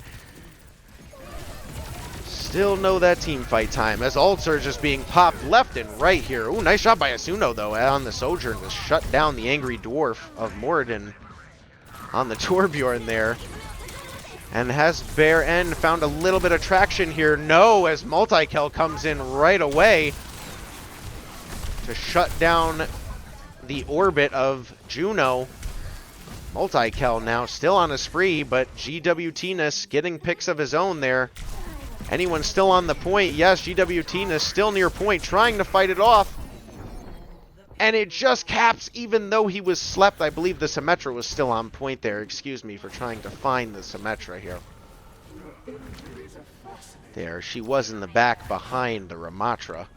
Still know that team fight time as ults are just being popped left and right here. Ooh, nice shot by Asuna though on the Sojourn to shut down the Angry Dwarf of Moridin on the Torbjorn there. And has Behrend found a little bit of traction here? No, as Multikel comes in right away to shut down the orbit of Juno. Multikel now still on a spree, but GWTness getting picks of his own there. Anyone still on the point? Yes, GWTness still near point, trying to fight it off. And it just caps, even though he was slept. I believe the Symmetra was still on point there. Excuse me for trying to find the Symmetra here. There, she was in the back behind the Ramatra.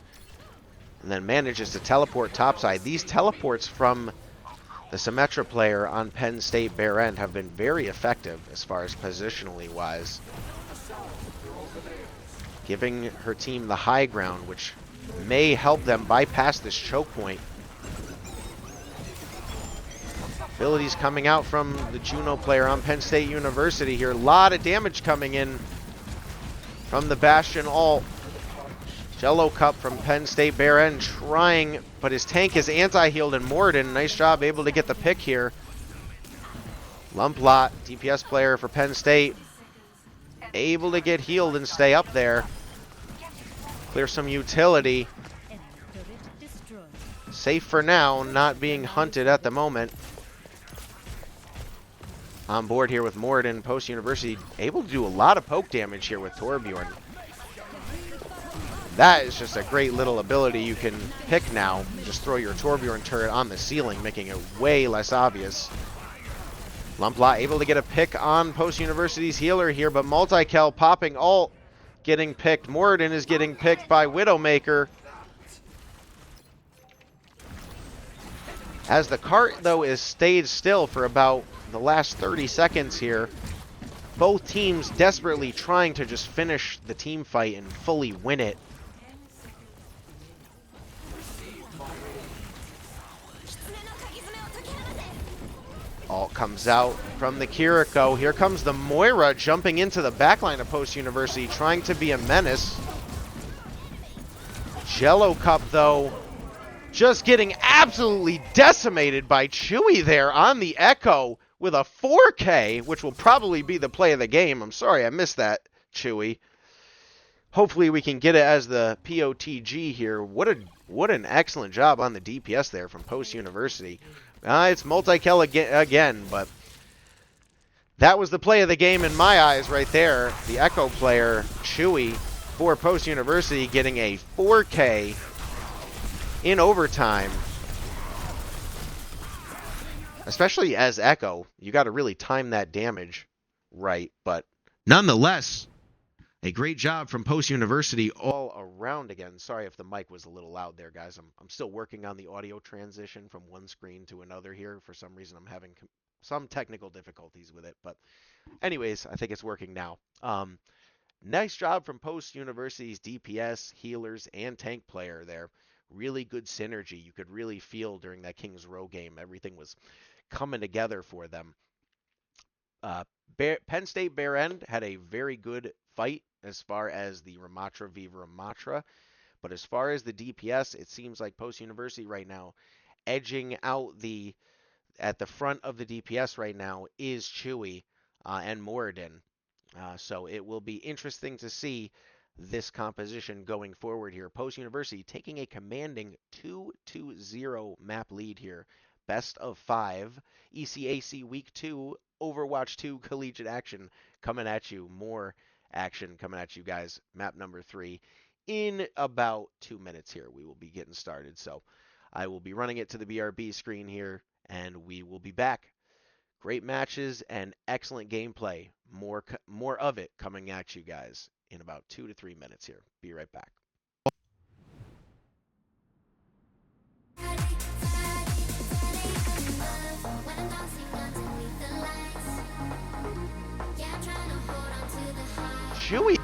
And then manages to teleport topside. These teleports from the Symmetra player on Penn State Behrend have been very effective as far as positionally wise. Giving her team the high ground, which may help them bypass this choke point. Abilities coming out from the Juno player on Penn State University here. A lot of damage coming in from the Bastion ult. Jello Cup from Penn State Behrend trying, but his tank is anti-healed, and Moridin, nice job, able to get the pick here. Lumplot, DPS player for Penn State, able to get healed and stay up there. Clear some utility. Safe for now, not being hunted at the moment. On board here with Moridin, Post University, able to do a lot of poke damage here with Torbjorn. That is just a great little ability you can pick now. Just throw your Torbjorn turret on the ceiling, making it way less obvious. Lumplot able to get a pick on Post University's healer here, but Multikel popping ult, getting picked. Moridin is getting picked by Widowmaker. As the cart, though, is stayed still for about the last 30 seconds here. Both teams desperately trying to just finish the team fight and fully win it. Ult comes out from the Kiriko. Here comes the Moira jumping into the backline of Post University, trying to be a menace. Jello Cup, though, just getting absolutely decimated by Chewy there on the Echo with a 4K, which will probably be the play of the game. I'm sorry I missed that, Chewy. Hopefully we can get it as the POTG here. What an excellent job on the DPS there from Post University. It's Multikel again, but that was the play of the game in my eyes right there. The Echo player, Chewy, for Post University, getting a 4K in overtime. Especially as Echo, you got to really time that damage right, but nonetheless, a great job from Post University all around again. Sorry if the mic was a little loud there, guys. I'm still working on the audio transition from one screen to another here. For some reason, I'm having some technical difficulties with it. But anyways, I think it's working now. Nice job from Post University's DPS, healers, and tank player there. Really good synergy. You could really feel during that King's Row game. Everything was coming together for them. Penn State Behrend had a very good fight as far as the Ramatra v. Ramatra. But as far as the DPS, it seems like Post University right now edging out at the front of the DPS right now is Chewy and Moridin. So it will be interesting to see this composition going forward here. Post University taking a commanding 2-0 map lead here. Best of 5. ECAC Week 2, Overwatch 2 Collegiate action coming at you. More action coming at you guys. Map number 3 in about 2 minutes here. We will be getting started. So I will be running it to the BRB screen here, and we will be back. Great matches and excellent gameplay. More of it coming at you guys in about 2 to 3 minutes here. Be right back. Chewy.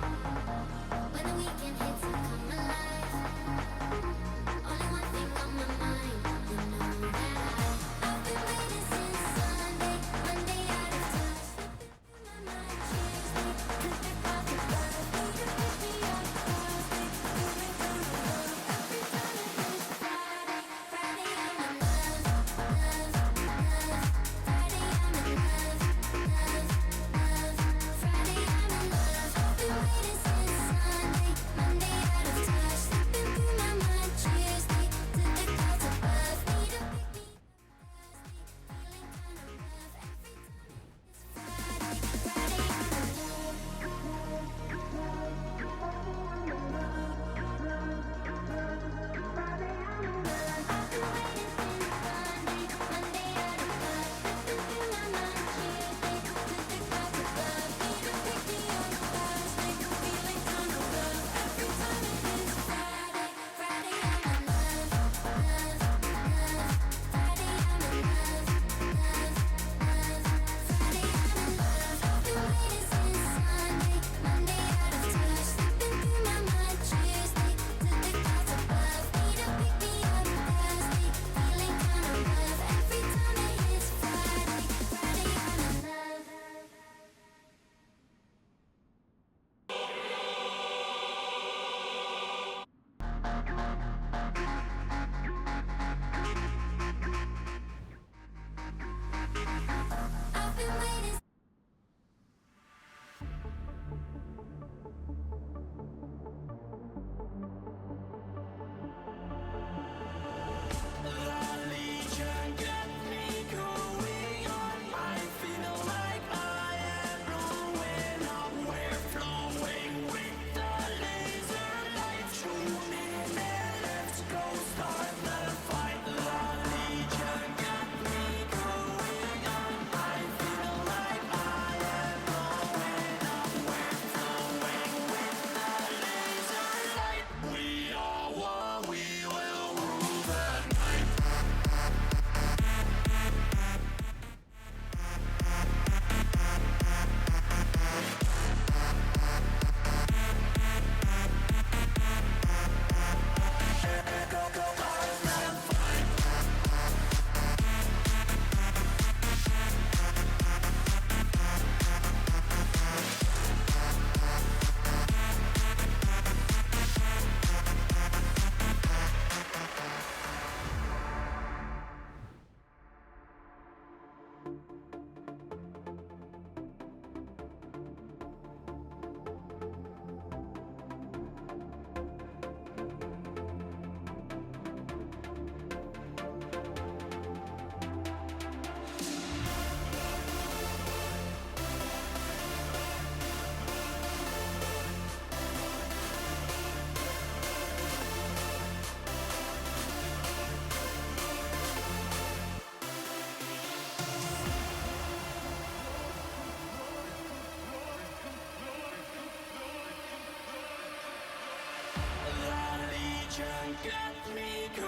got me going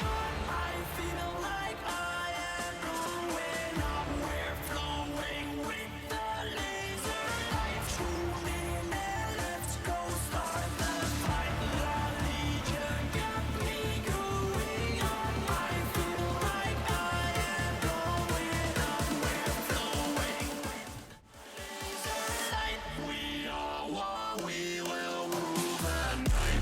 on. I feel like I am going up. We're flowing with the laser light. Tune in and let's go start the fight. The Legion got me going on. I feel like I am going up. We're flowing with the laser light. We are what we will rule the night.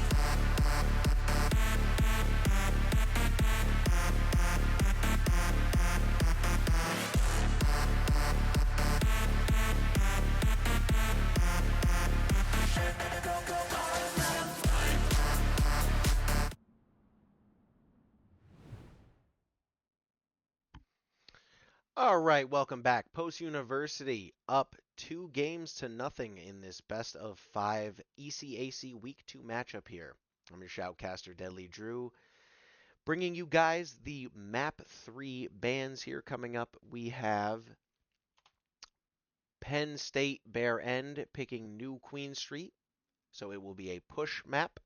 All right, welcome back. Post University up 2-0 in this best of 5 ECAC Week 2 matchup here. I'm your Shoutcaster, DeadlyDrew, bringing you guys the Map 3 bans here coming up. We have Penn State Behrend picking New Queen Street, so it will be a push map.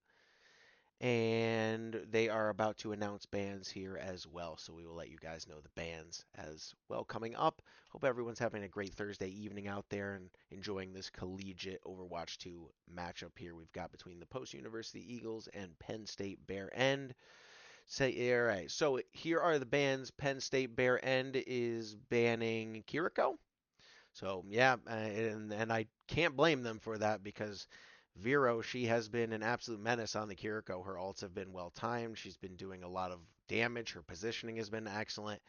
And they are about to announce bans here as well, so we will let you guys know the bans as well coming up. Hope everyone's having a great Thursday evening out there and enjoying this collegiate Overwatch 2 matchup here we've got between the Post University Eagles and Penn State Behrend. All right, so here are the bans. Penn State Behrend is banning Kiriko. So yeah, and I can't blame them for that because Vero, she has been an absolute menace on the Kiriko. Her ults have been well timed. She's been doing a lot of damage. Her positioning has been excellent.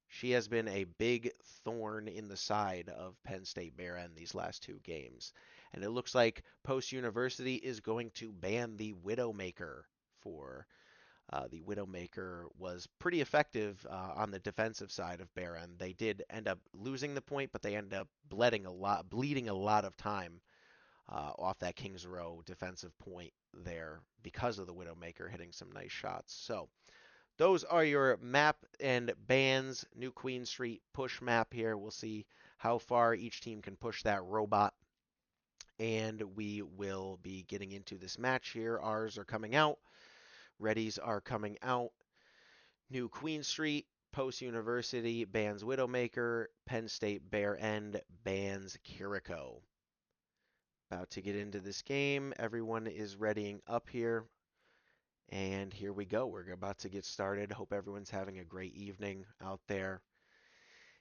She has been a big thorn in the side of Penn State Behrend these last 2 games. And it looks like Post University is going to ban the Widowmaker for the Widowmaker was pretty effective on the defensive side of Behrend. They did end up losing the point, but they ended up bleeding a lot of time off that King's Row defensive point there because of the Widowmaker hitting some nice shots. So those are your map and bans. New Queen Street push map here. We'll see how far each team can push that robot. And we will be getting into this match here. Ours are coming out. Readies are coming out. New Queen Street, Post University bans Widowmaker. Penn State Behrend bans Kiriko. About to get into this game. Everyone is readying up here. And here we go. We're about to get started. Hope everyone's having a great evening out there.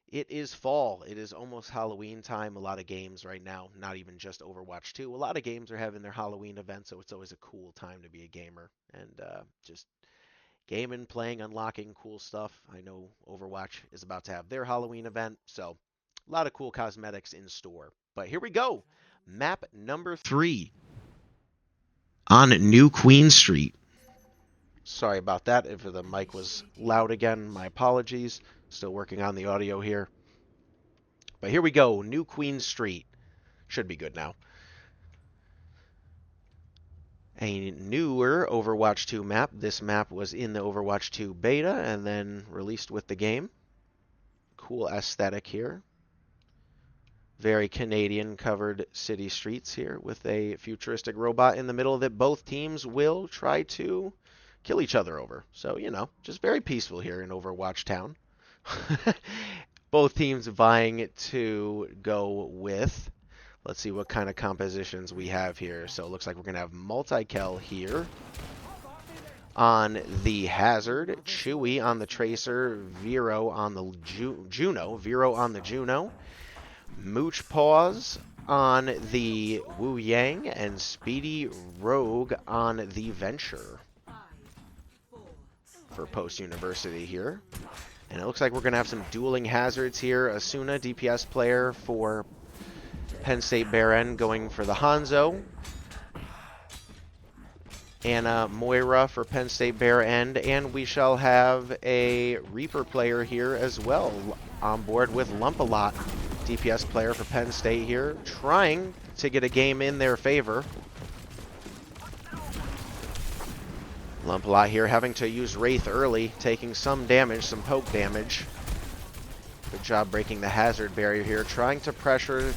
It is fall. It is almost Halloween time. A lot of games right now, not even just Overwatch 2. A lot of games are having their Halloween events, so it's always a cool time to be a gamer. And just gaming, playing, unlocking cool stuff. I know Overwatch is about to have their Halloween event, so a lot of cool cosmetics in store. But here we go. Map number 3 on New Queen Street. Sorry about that. If the mic was loud again, my apologies. Still working on the audio here. But here we go. New Queen Street. Should be good now. A newer Overwatch 2 map. This map was in the Overwatch 2 beta and then released with the game. Cool aesthetic here. Very Canadian covered city streets here with a futuristic robot in the middle that both teams will try to kill each other over. So, you know, just very peaceful here in Overwatch Town. Both teams vying to go with, let's see what kind of compositions we have here. So it looks like we're going to have Multikel here on the Hazard, Chewy on the Tracer, Vero on the Juno, Moochpawz on the Wu Yang, and Speedyrogue on the Venture for Post University here. And it looks like we're going to have some dueling hazards here. Asuna, DPS player for Penn State Behrend, going for the Hanzo. Anna Moira for Penn State Behrend. And we shall have a Reaper player here as well on board with Lumpalot, DPS player for Penn State here, trying to get a game in their favor. Lumpalot here having to use Wraith early, taking some damage, some poke damage. Good job breaking the hazard barrier here, trying to pressure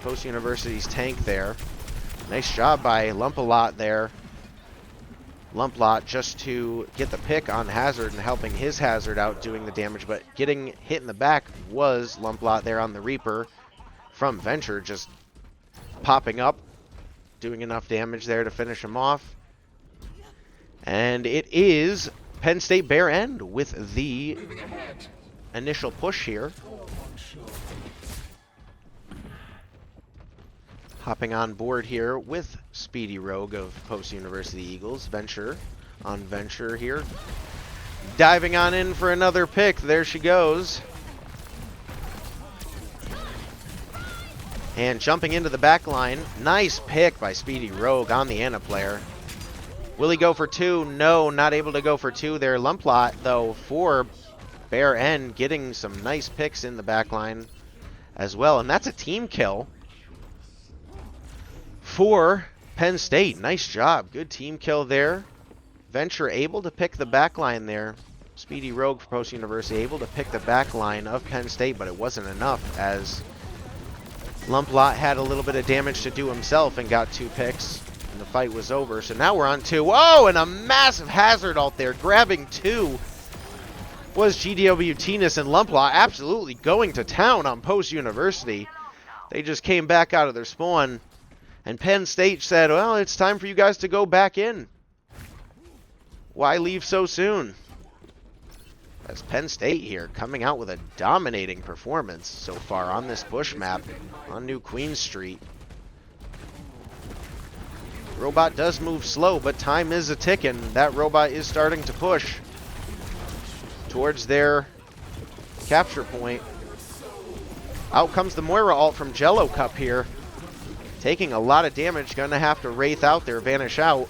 Post University's tank there. Nice job by Lumpalot there. Lumplot just to get the pick on Hazard and helping his Hazard out doing the damage, but getting hit in the back was Lumplot there on the Reaper from Venture, just popping up, doing enough damage there to finish him off. And it is Penn State Behrend with the initial push here. Hopping on board here with Speedyrogue of Post University Eagles. Venture on Venture here. Diving on in for another pick. There she goes. And jumping into the back line. Nice pick by Speedyrogue on the Ana player. Will he go for two? No, not able to go for two there. Lumplot, though, for Behrend, getting some nice picks in the back line as well. And that's a team kill for Penn State. Nice job. Good team kill there. Venture able to pick the back line there. Speedyrogue for Post University able to pick the back line of Penn State, but it wasn't enough as Lumplot had a little bit of damage to do himself and got two picks, and the fight was over. So now we're on two. Oh, and a massive Hazard out there. Grabbing two was GWTness, and Lumplot absolutely going to town on Post University. They just came back out of their spawn. And Penn State said, well, it's time for you guys to go back in. Why leave so soon? As Penn State here coming out with a dominating performance so far on this bush map on New Queen Street. Robot does move slow, but time is a-ticking. That robot is starting to push towards their capture point. Out comes the Moira ult from Jello Cup here. Taking a lot of damage, gonna have to Wraith out there, vanish out.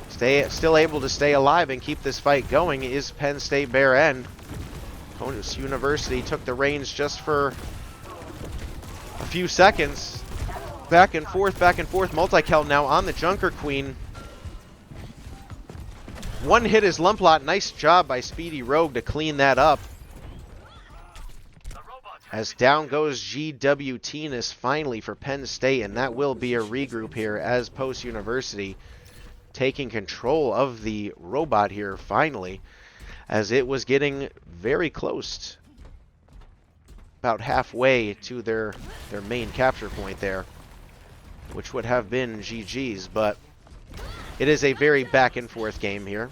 Still able to stay alive and keep this fight going is Penn State Behrend. Post University took the reins just for a few seconds. Back and forth, Multikel now on the Junker Queen. One hit is Lumplot. Nice job by Speedyrogue to clean that up. As down goes GWTness finally for Penn State, and that will be a regroup here as Post University taking control of the robot here finally, as it was getting very close, about halfway to their main capture point there, which would have been GG's, but it is a very back and forth game here.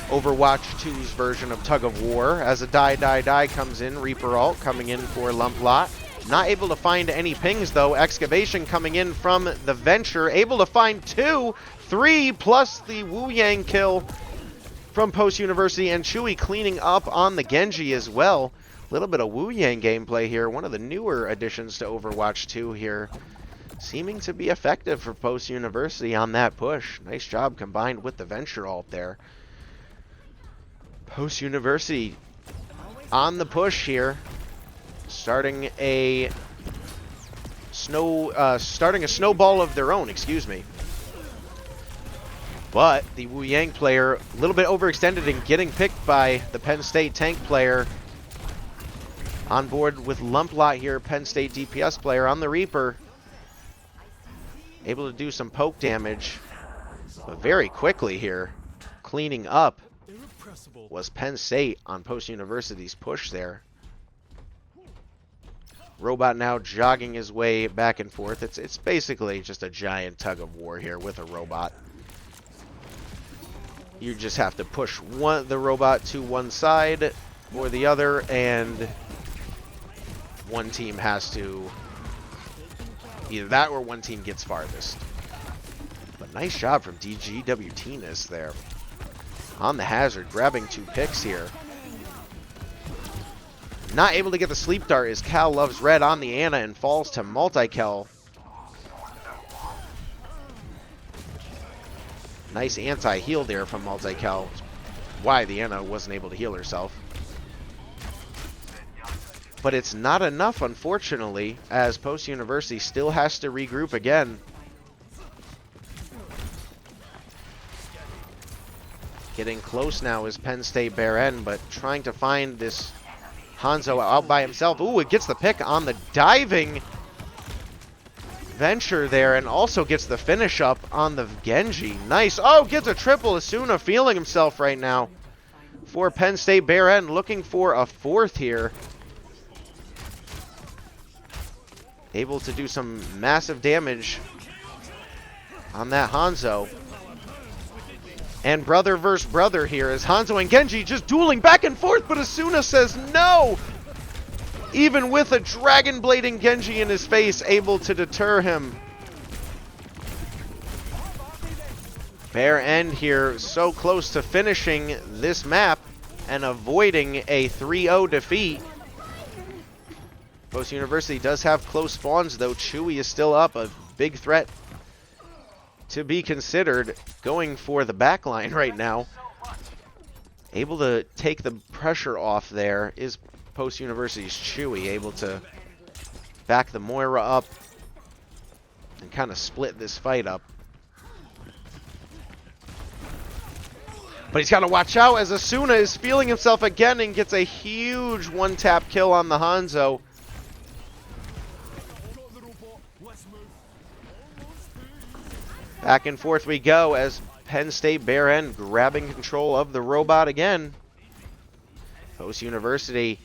Overwatch 2's version of Tug of War as a die comes in. Reaper ult coming in for Lumplot. Not able to find any pings though. Excavation coming in from the Venture. Able to find two, three, plus the Wu Yang kill from Post University, and Chewy cleaning up on the Genji as well. A little bit of Wu Yang gameplay here. One of the newer additions to Overwatch 2 here. Seeming to be effective for Post University on that push. Nice job combined with the Venture ult there. Post University on the push here, starting a snowball of their own, excuse me. But the Wu Yang player a little bit overextended and getting picked by the Penn State tank player. On board with Lumplot here, Penn State DPS player on the Reaper. Able to do some poke damage, but very quickly here, cleaning up was Penn State on Post University's push there. Robot now jogging his way back and forth. It's basically just a giant tug of war here with a robot. You just have to push the robot to one side or the other, and one team has to either that or one team gets farthest. But nice job from GWTness there on the Hazard, grabbing two picks here. Not able to get the sleep dart is Cal Loves Red on the Ana and falls to Multikel. Nice anti-heal there from Multikel. Why the Ana wasn't able to heal herself. But it's not enough, unfortunately, as Post University still has to regroup again. Getting close now is Penn State Behrend, but trying to find this Hanzo out by himself. Ooh, it gets the pick on the diving adventure there, and also gets the finish up on the Genji. Nice. Oh, gets a triple. Asuna feeling himself right now. For Penn State, Behrend looking for a fourth here. Able to do some massive damage on that Hanzo. And brother versus brother here as Hanzo and Genji just dueling back and forth, but Asuna says no! Even with a Dragon Blading Genji in his face, able to deter him. Behrend here, so close to finishing this map and avoiding a 3-0 defeat. Post University does have close spawns, though. Chewy is still up, a big threat to be considered, going for the backline right now. Able to take the pressure off there is Post University's Chewy, able to back the Moira up and kind of split this fight up. But he's got to watch out as Asuna is feeling himself again and gets a huge one-tap kill on the Hanzo. Back and forth we go as Penn State Behrend grabbing control of the robot again. Post University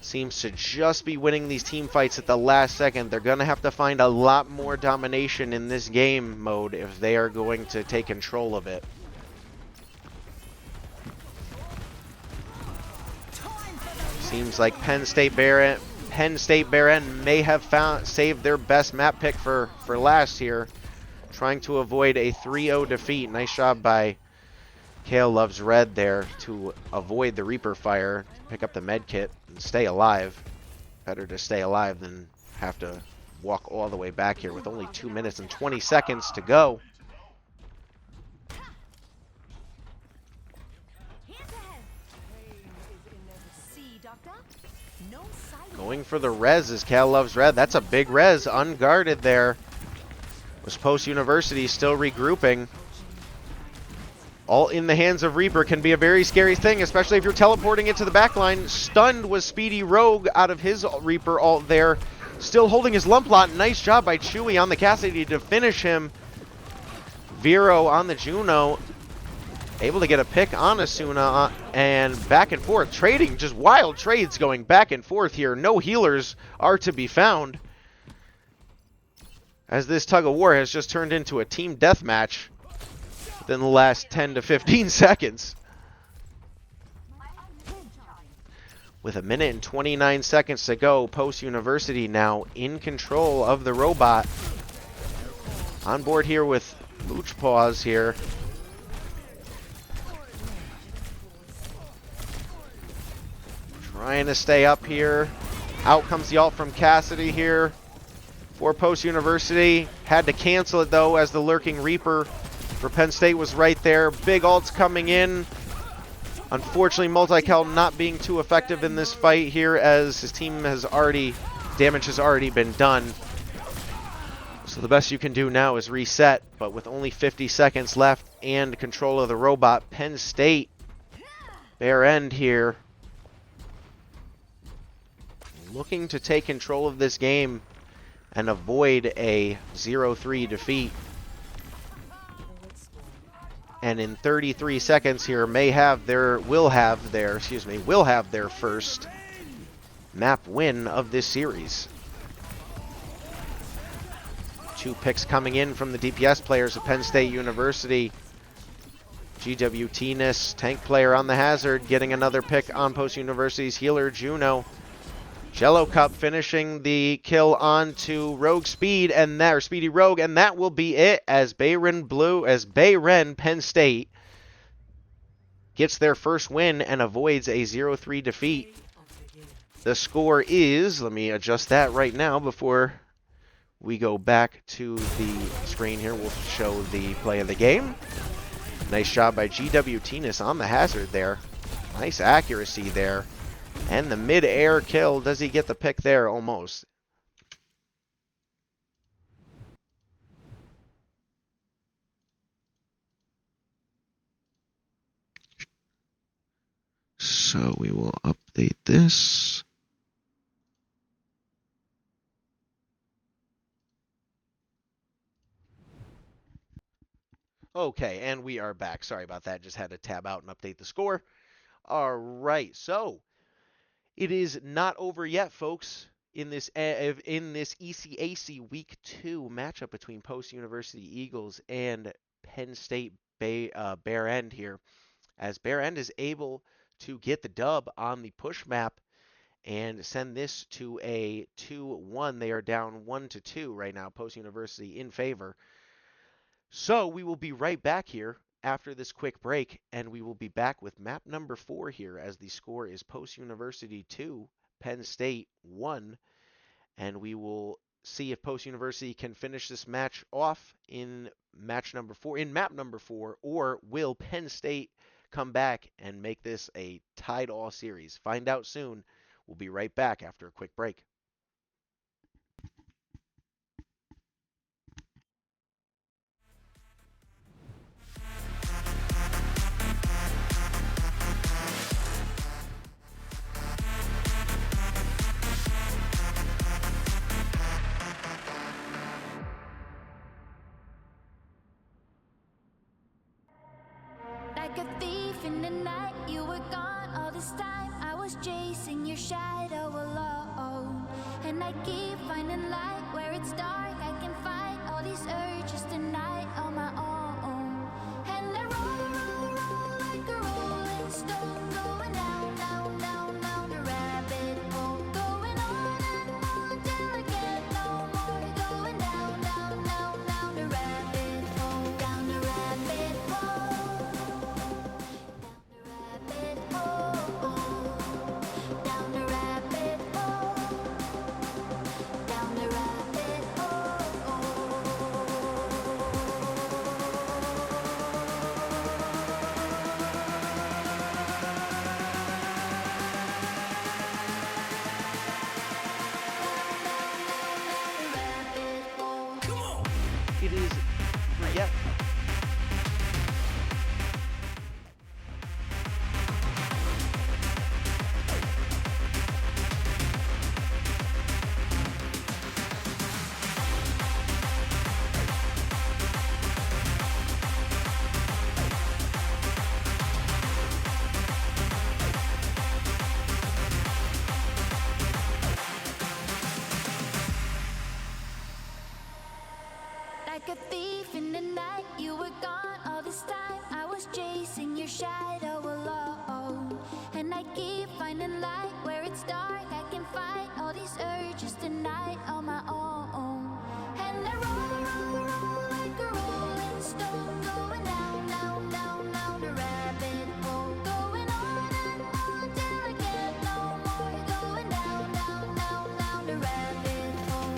seems to just be winning these team fights at the last second. They're going to have to find a lot more domination in this game mode if they are going to take control of it. Seems like Penn State Behrend may have saved their best map pick for last here, trying to avoid a 3-0 defeat. Nice job by Kale Loves Red there to avoid the Reaper fire, pick up the med kit, and stay alive. Better to stay alive than have to walk all the way back here with only 2 minutes and 20 seconds to go. Going for the res is Cal Loves Red. That's a big res, unguarded there. Was Post University still regrouping. All in the hands of Reaper can be a very scary thing, especially if you're teleporting into the backline. Stunned was Speedyrogue out of his Reaper ult there. Still holding his lump lot. Nice job by Chewy on the Cassidy to finish him. Vero on the Juno. Able to get a pick on Asuna and back and forth. Trading, just wild trades going back and forth here. No healers are to be found, as this tug of war has just turned into a team deathmatch within the last 10 to 15 seconds. With a minute and 29 seconds to go, Post University now in control of the robot. On board here with Moochpawz here. Trying to stay up here. Out comes the ult from Cassidy here for Post University. Had to cancel it though as the lurking Reaper for Penn State was right there. Big ults coming in. Unfortunately, Multikel not being too effective in this fight here as his team has damage has already been done. So the best you can do now is reset, but with only 50 seconds left and control of the robot, Penn State, Behrend here, looking to take control of this game and avoid a 0-3 defeat. And in 33 seconds here will have their first map win of this series. 2 picks coming in from the DPS players of Penn State University. GWTness, tank player on the hazard, getting another pick on Post University's healer Juno. Jello Cup finishing the kill onto Rogue Speed and that, or Speedyrogue, and that will be it as Behrend Penn State gets their first win and avoids a 0-3 defeat. The score is, let me adjust that right now before we go back to the screen here. We'll show the play of the game. Nice job by GWTness on the hazard there. Nice accuracy there. And the mid-air kill. Does he get the pick there? Almost. So we will update this. Okay, and we are back. Sorry about that. Just had to tab out and update the score. All right, so it is not over yet, folks. In this ECAC Week 2 matchup between Post University Eagles and Penn State Behrend here, as Behrend is able to get the dub on the push map and send this to a 2-1. They are down 1-2 right now, Post University in favor. So we will be right back here after this quick break, and we will be back with map number 4 here as the score is Post University 2, Penn State 1, and we will see if Post University can finish this match off in map number 4, or will Penn State come back and make this a tied all series. Find out soon. We'll be right back after a quick break. Like a thief in the night, you were gone all this time. I was chasing your shadow alone, and I keep finding light where it's dark. I can fight all these urges tonight on my own, and I roll like a rolling stone, going down, down, down, down the rabbit hole, going on and on till I get no more, going down, down, down, down the rabbit hole, down the rabbit hole. Down the rabbit hole, down the rabbit hole. It is yet. Like a thief in the night, you were gone all this time. I was chasing your shadow alone, and I keep finding light where it's dark. I can fight all these urges tonight on my own, and I roll like a rolling stone, going down, down, down, down the rabbit hole, going on and on till I get no more, going down, down, down, down the rabbit hole.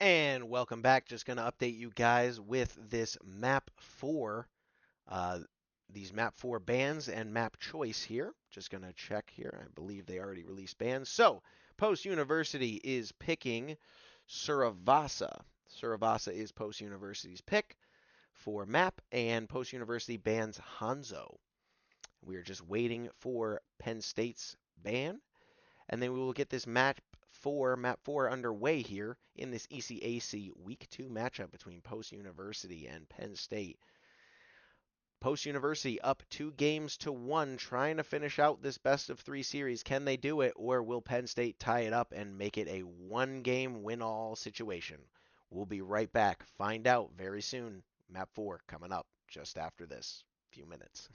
And welcome back. Just going to update you guys with this map 4. These map 4 bans and map choice here. Just going to check here. I believe they already released bans. So, Post University is picking Suravasa. Suravasa is Post University's pick for map, and Post University bans Hanzo. We are just waiting for Penn State's ban, and then we will get this map 4 underway here in this ECAC Week 2 matchup between Post University and Penn State. Post University up 2-1, trying to finish out this best of 3 series. Can they do it, or will Penn State tie it up and make it a 1-game win-all situation? We'll be right back. Find out very soon. Map 4 coming up just after this few minutes.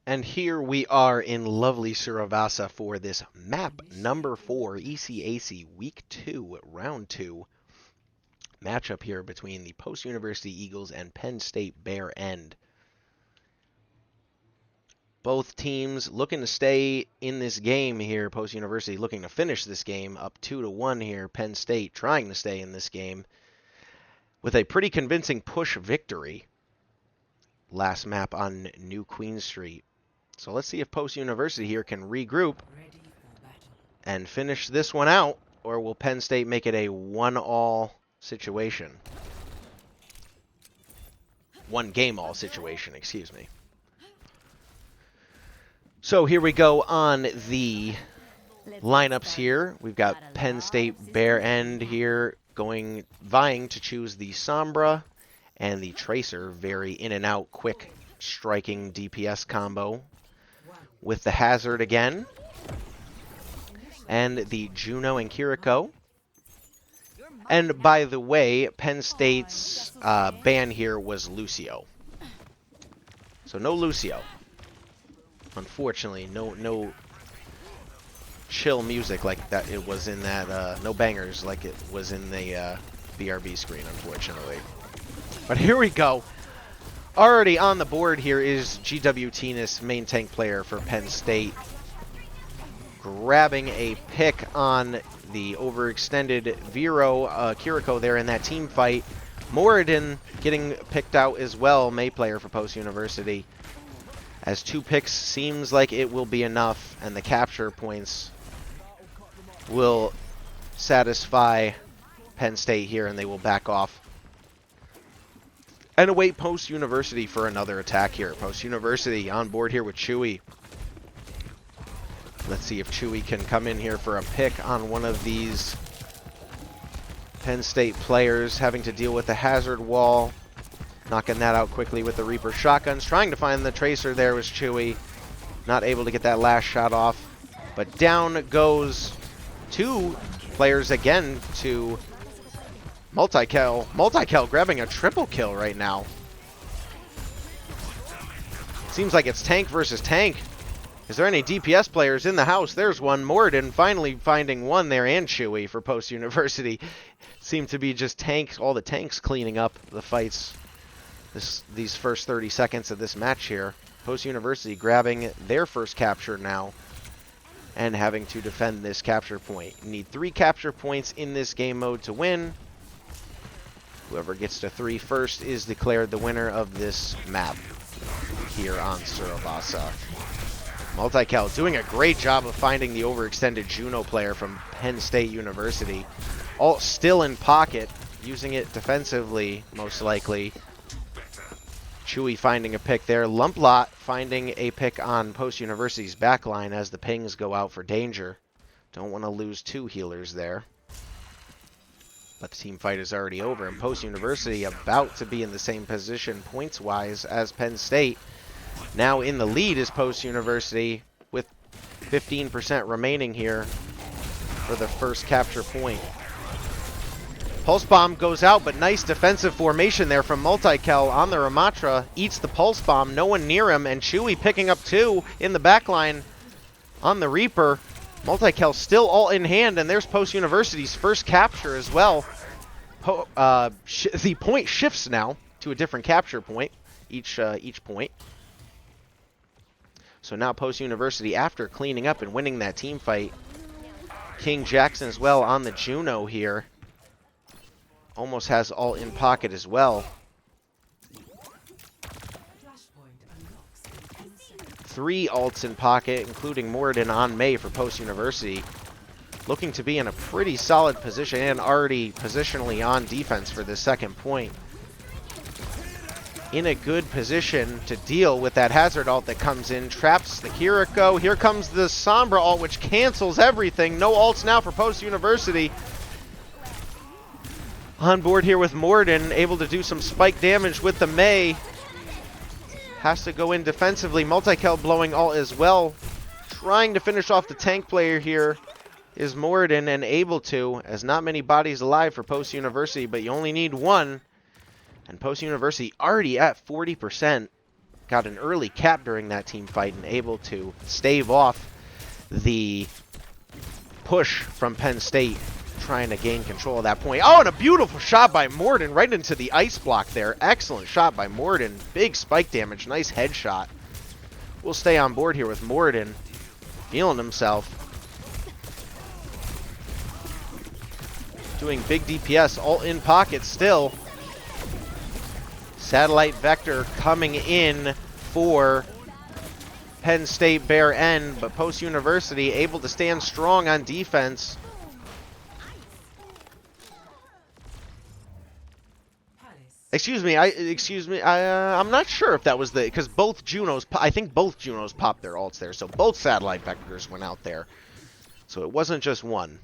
And here we are in lovely Suravasa for this map number 4, ECAC Week 2, Round 2 matchup here between the Post-University Eagles and Penn State Behrend. Both teams looking to stay in this game here. Post-University looking to finish this game up 2-1 here. Penn State trying to stay in this game with a pretty convincing push victory last map on New Queen Street. So let's see if Post-University here can regroup and finish this one out, or will Penn State make it a 1-all situation? 1-game-all situation, excuse me. So here we go on the lineups here. We've got Penn State Behrend here vying to choose the Sombra and the Tracer. Very in and out, quick striking DPS combo with the Hazard again. And the Juno and Kiriko. And by the way, Penn State's ban here was Lucio. So no Lucio. Unfortunately, no chill music like that it was in that, no bangers like it was in the BRB screen, unfortunately. But here we go. Already on the board here is GWTness, main tank player for Penn State, grabbing a pick on the overextended Vero, Kiriko there in that team fight. Moridin getting picked out as well, May player for Post University. As 2 picks seems like it will be enough, and the capture points will satisfy Penn State here, and they will back off and await Post University for another attack here. Post University on board here with Chewy. Let's see if Chewy can come in here for a pick on one of these Penn State players, having to deal with the Hazard wall. Knocking that out quickly with the Reaper shotguns. Trying to find the Tracer there was Chewy. Not able to get that last shot off. But down goes 2 players again to Multikel. Multikel grabbing a triple kill right now. Seems like it's tank versus tank. Is there any DPS players in the house? There's one. Moridin finally finding one there, and Chewy for Post University. Seem to be just tanks, all the tanks cleaning up the fights these first 30 seconds of this match here. Post University grabbing their first capture now and having to defend this capture point. You need 3 capture points in this game mode to win. Whoever gets to 3 first is declared the winner of this map here on Suravasa. Multikel doing a great job of finding the overextended Juno player from Penn State University. All still in pocket, using it defensively, most likely. Chewy finding a pick there. Lumplot finding a pick on Post University's backline as the pings go out for danger. Don't want to lose 2 healers there. But the team fight is already over, and Post University about to be in the same position points-wise as Penn State. Now in the lead is Post University with 15% remaining here for the first capture point. Pulse Bomb goes out, but nice defensive formation there from Multikel on the Ramatra. Eats the Pulse Bomb, no one near him, and Chewy picking up 2 in the backline on the Reaper. Multikel still all in hand, and there's Post University's first capture as well. The point shifts now to a different capture point, each point. So now Post University, after cleaning up and winning that team fight, KingJackson as well on the Juno here. Almost has all in pocket as well. 3 alts in pocket, including Moridin on May for Post University. Looking to be in a pretty solid position and already positionally on defense for the second point. In a good position to deal with that hazard ult that comes in. Traps the Kiriko. Here comes the Sombra ult, which cancels everything. No ults now for Post University. On board here with Moridin, able to do some spike damage with the Mei. Has to go in defensively. Multikel blowing ult as well. Trying to finish off the tank player here is Moridin, and able to, as not many bodies alive for Post University, but you only need 1. And Post University already at 40%. Got an early cap during that team fight and able to stave off the push from Penn State, trying to gain control of that point. Oh, and a beautiful shot by Moridin right into the ice block there. Excellent shot by Moridin. Big spike damage. Nice headshot. We'll stay on board here with Moridin. Feeling himself. Doing big DPS. All in pocket still. Satellite Vector coming in for Penn State Behrend, but Post University able to stand strong on defense. I'm not sure if that was because both Junos, I think both Junos popped their ults there, so both Satellite Vectors went out there. So it wasn't just one.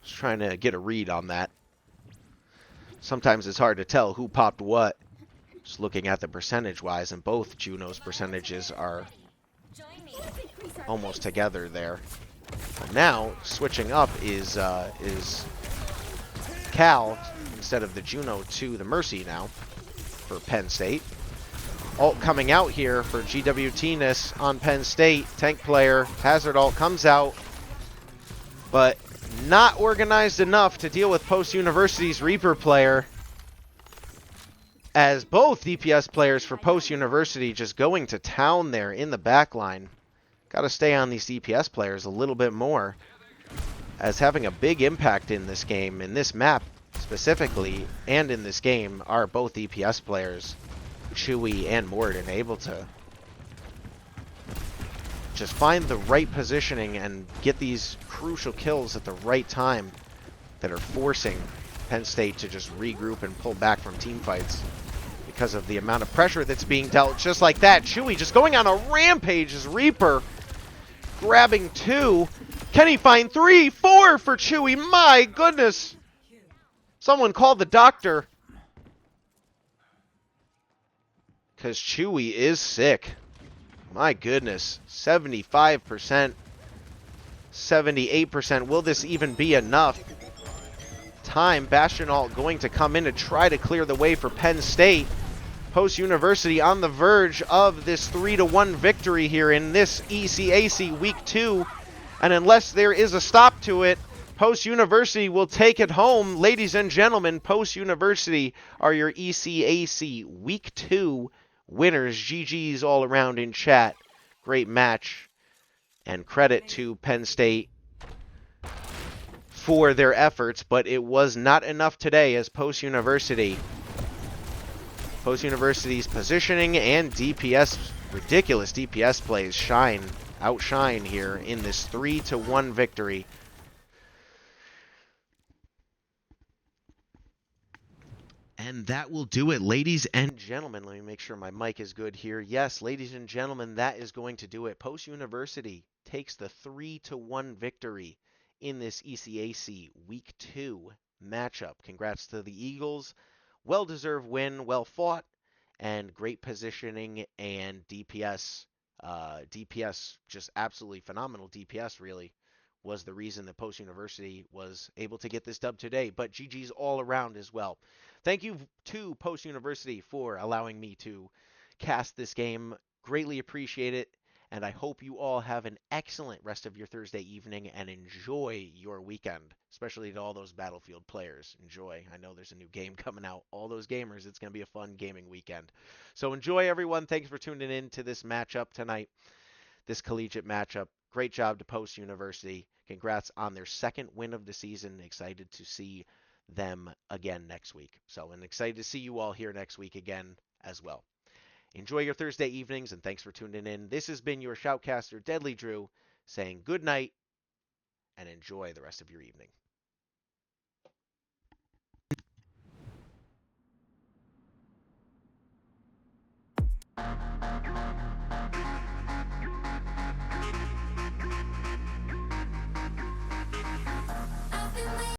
Just trying to get a read on that. Sometimes it's hard to tell who popped what. Just looking at the percentage-wise, and both Junos' percentages are almost together there. But now, switching up is Cal, instead of the Juno to the Mercy now for Penn State. Ult coming out here for GWTness on Penn State. Tank player, hazard ult comes out, but not organized enough to deal with Post University's Reaper player, as both DPS players for Post University just going to town there in the back line. Got to stay on these DPS players a little bit more, as having a big impact in this game, in this map specifically, and in this game, are both DPS players, Chewy and Moridin, able to just find the right positioning and get these crucial kills at the right time that are forcing Penn State to just regroup and pull back from team fights because of the amount of pressure that's being dealt. Just like that, Chewy just going on a rampage as Reaper grabbing 2. Can he find 3, 4 for Chewy? My goodness. Someone called the doctor, because Chewy is sick. My goodness. 75%. 78%. Will this even be enough? Time. Bastion ult going to come in to try to clear the way for Penn State. Post University on the verge of this 3-1 victory here in this ECAC Week 2. And unless there is a stop to it, Post University will take it home. Ladies and gentlemen, Post University are your ECAC Week 2 winners. GG's all around in chat. Great match. And credit to Penn State for their efforts, but it was not enough today as Post University's positioning and DPS, ridiculous DPS plays outshine here in this 3-1 victory. And that will do it, ladies and gentlemen. Let me make sure my mic is good here. Yes, ladies and gentlemen, that is going to do it. Post University takes the 3-1 victory in this ECAC Week 2 matchup. Congrats to the Eagles. Well-deserved win, well fought, and great positioning and DPS. DPS, just absolutely phenomenal DPS, really, was the reason that Post University was able to get this dub today. But GG's all around as well. Thank you to Post University for allowing me to cast this game. Greatly appreciate it. And I hope you all have an excellent rest of your Thursday evening and enjoy your weekend, especially to all those Battlefield players. Enjoy. I know there's a new game coming out. All those gamers, it's going to be a fun gaming weekend. So enjoy, everyone. Thanks for tuning in to this matchup tonight, this collegiate matchup. Great job to Post University. Congrats on their second win of the season. Excited to see them again next week. So, and excited to see you all here next week again as well. Enjoy your Thursday evenings, and thanks for tuning in. This has been your Shoutcaster, DeadlyDrew, saying good night and enjoy the rest of your evening.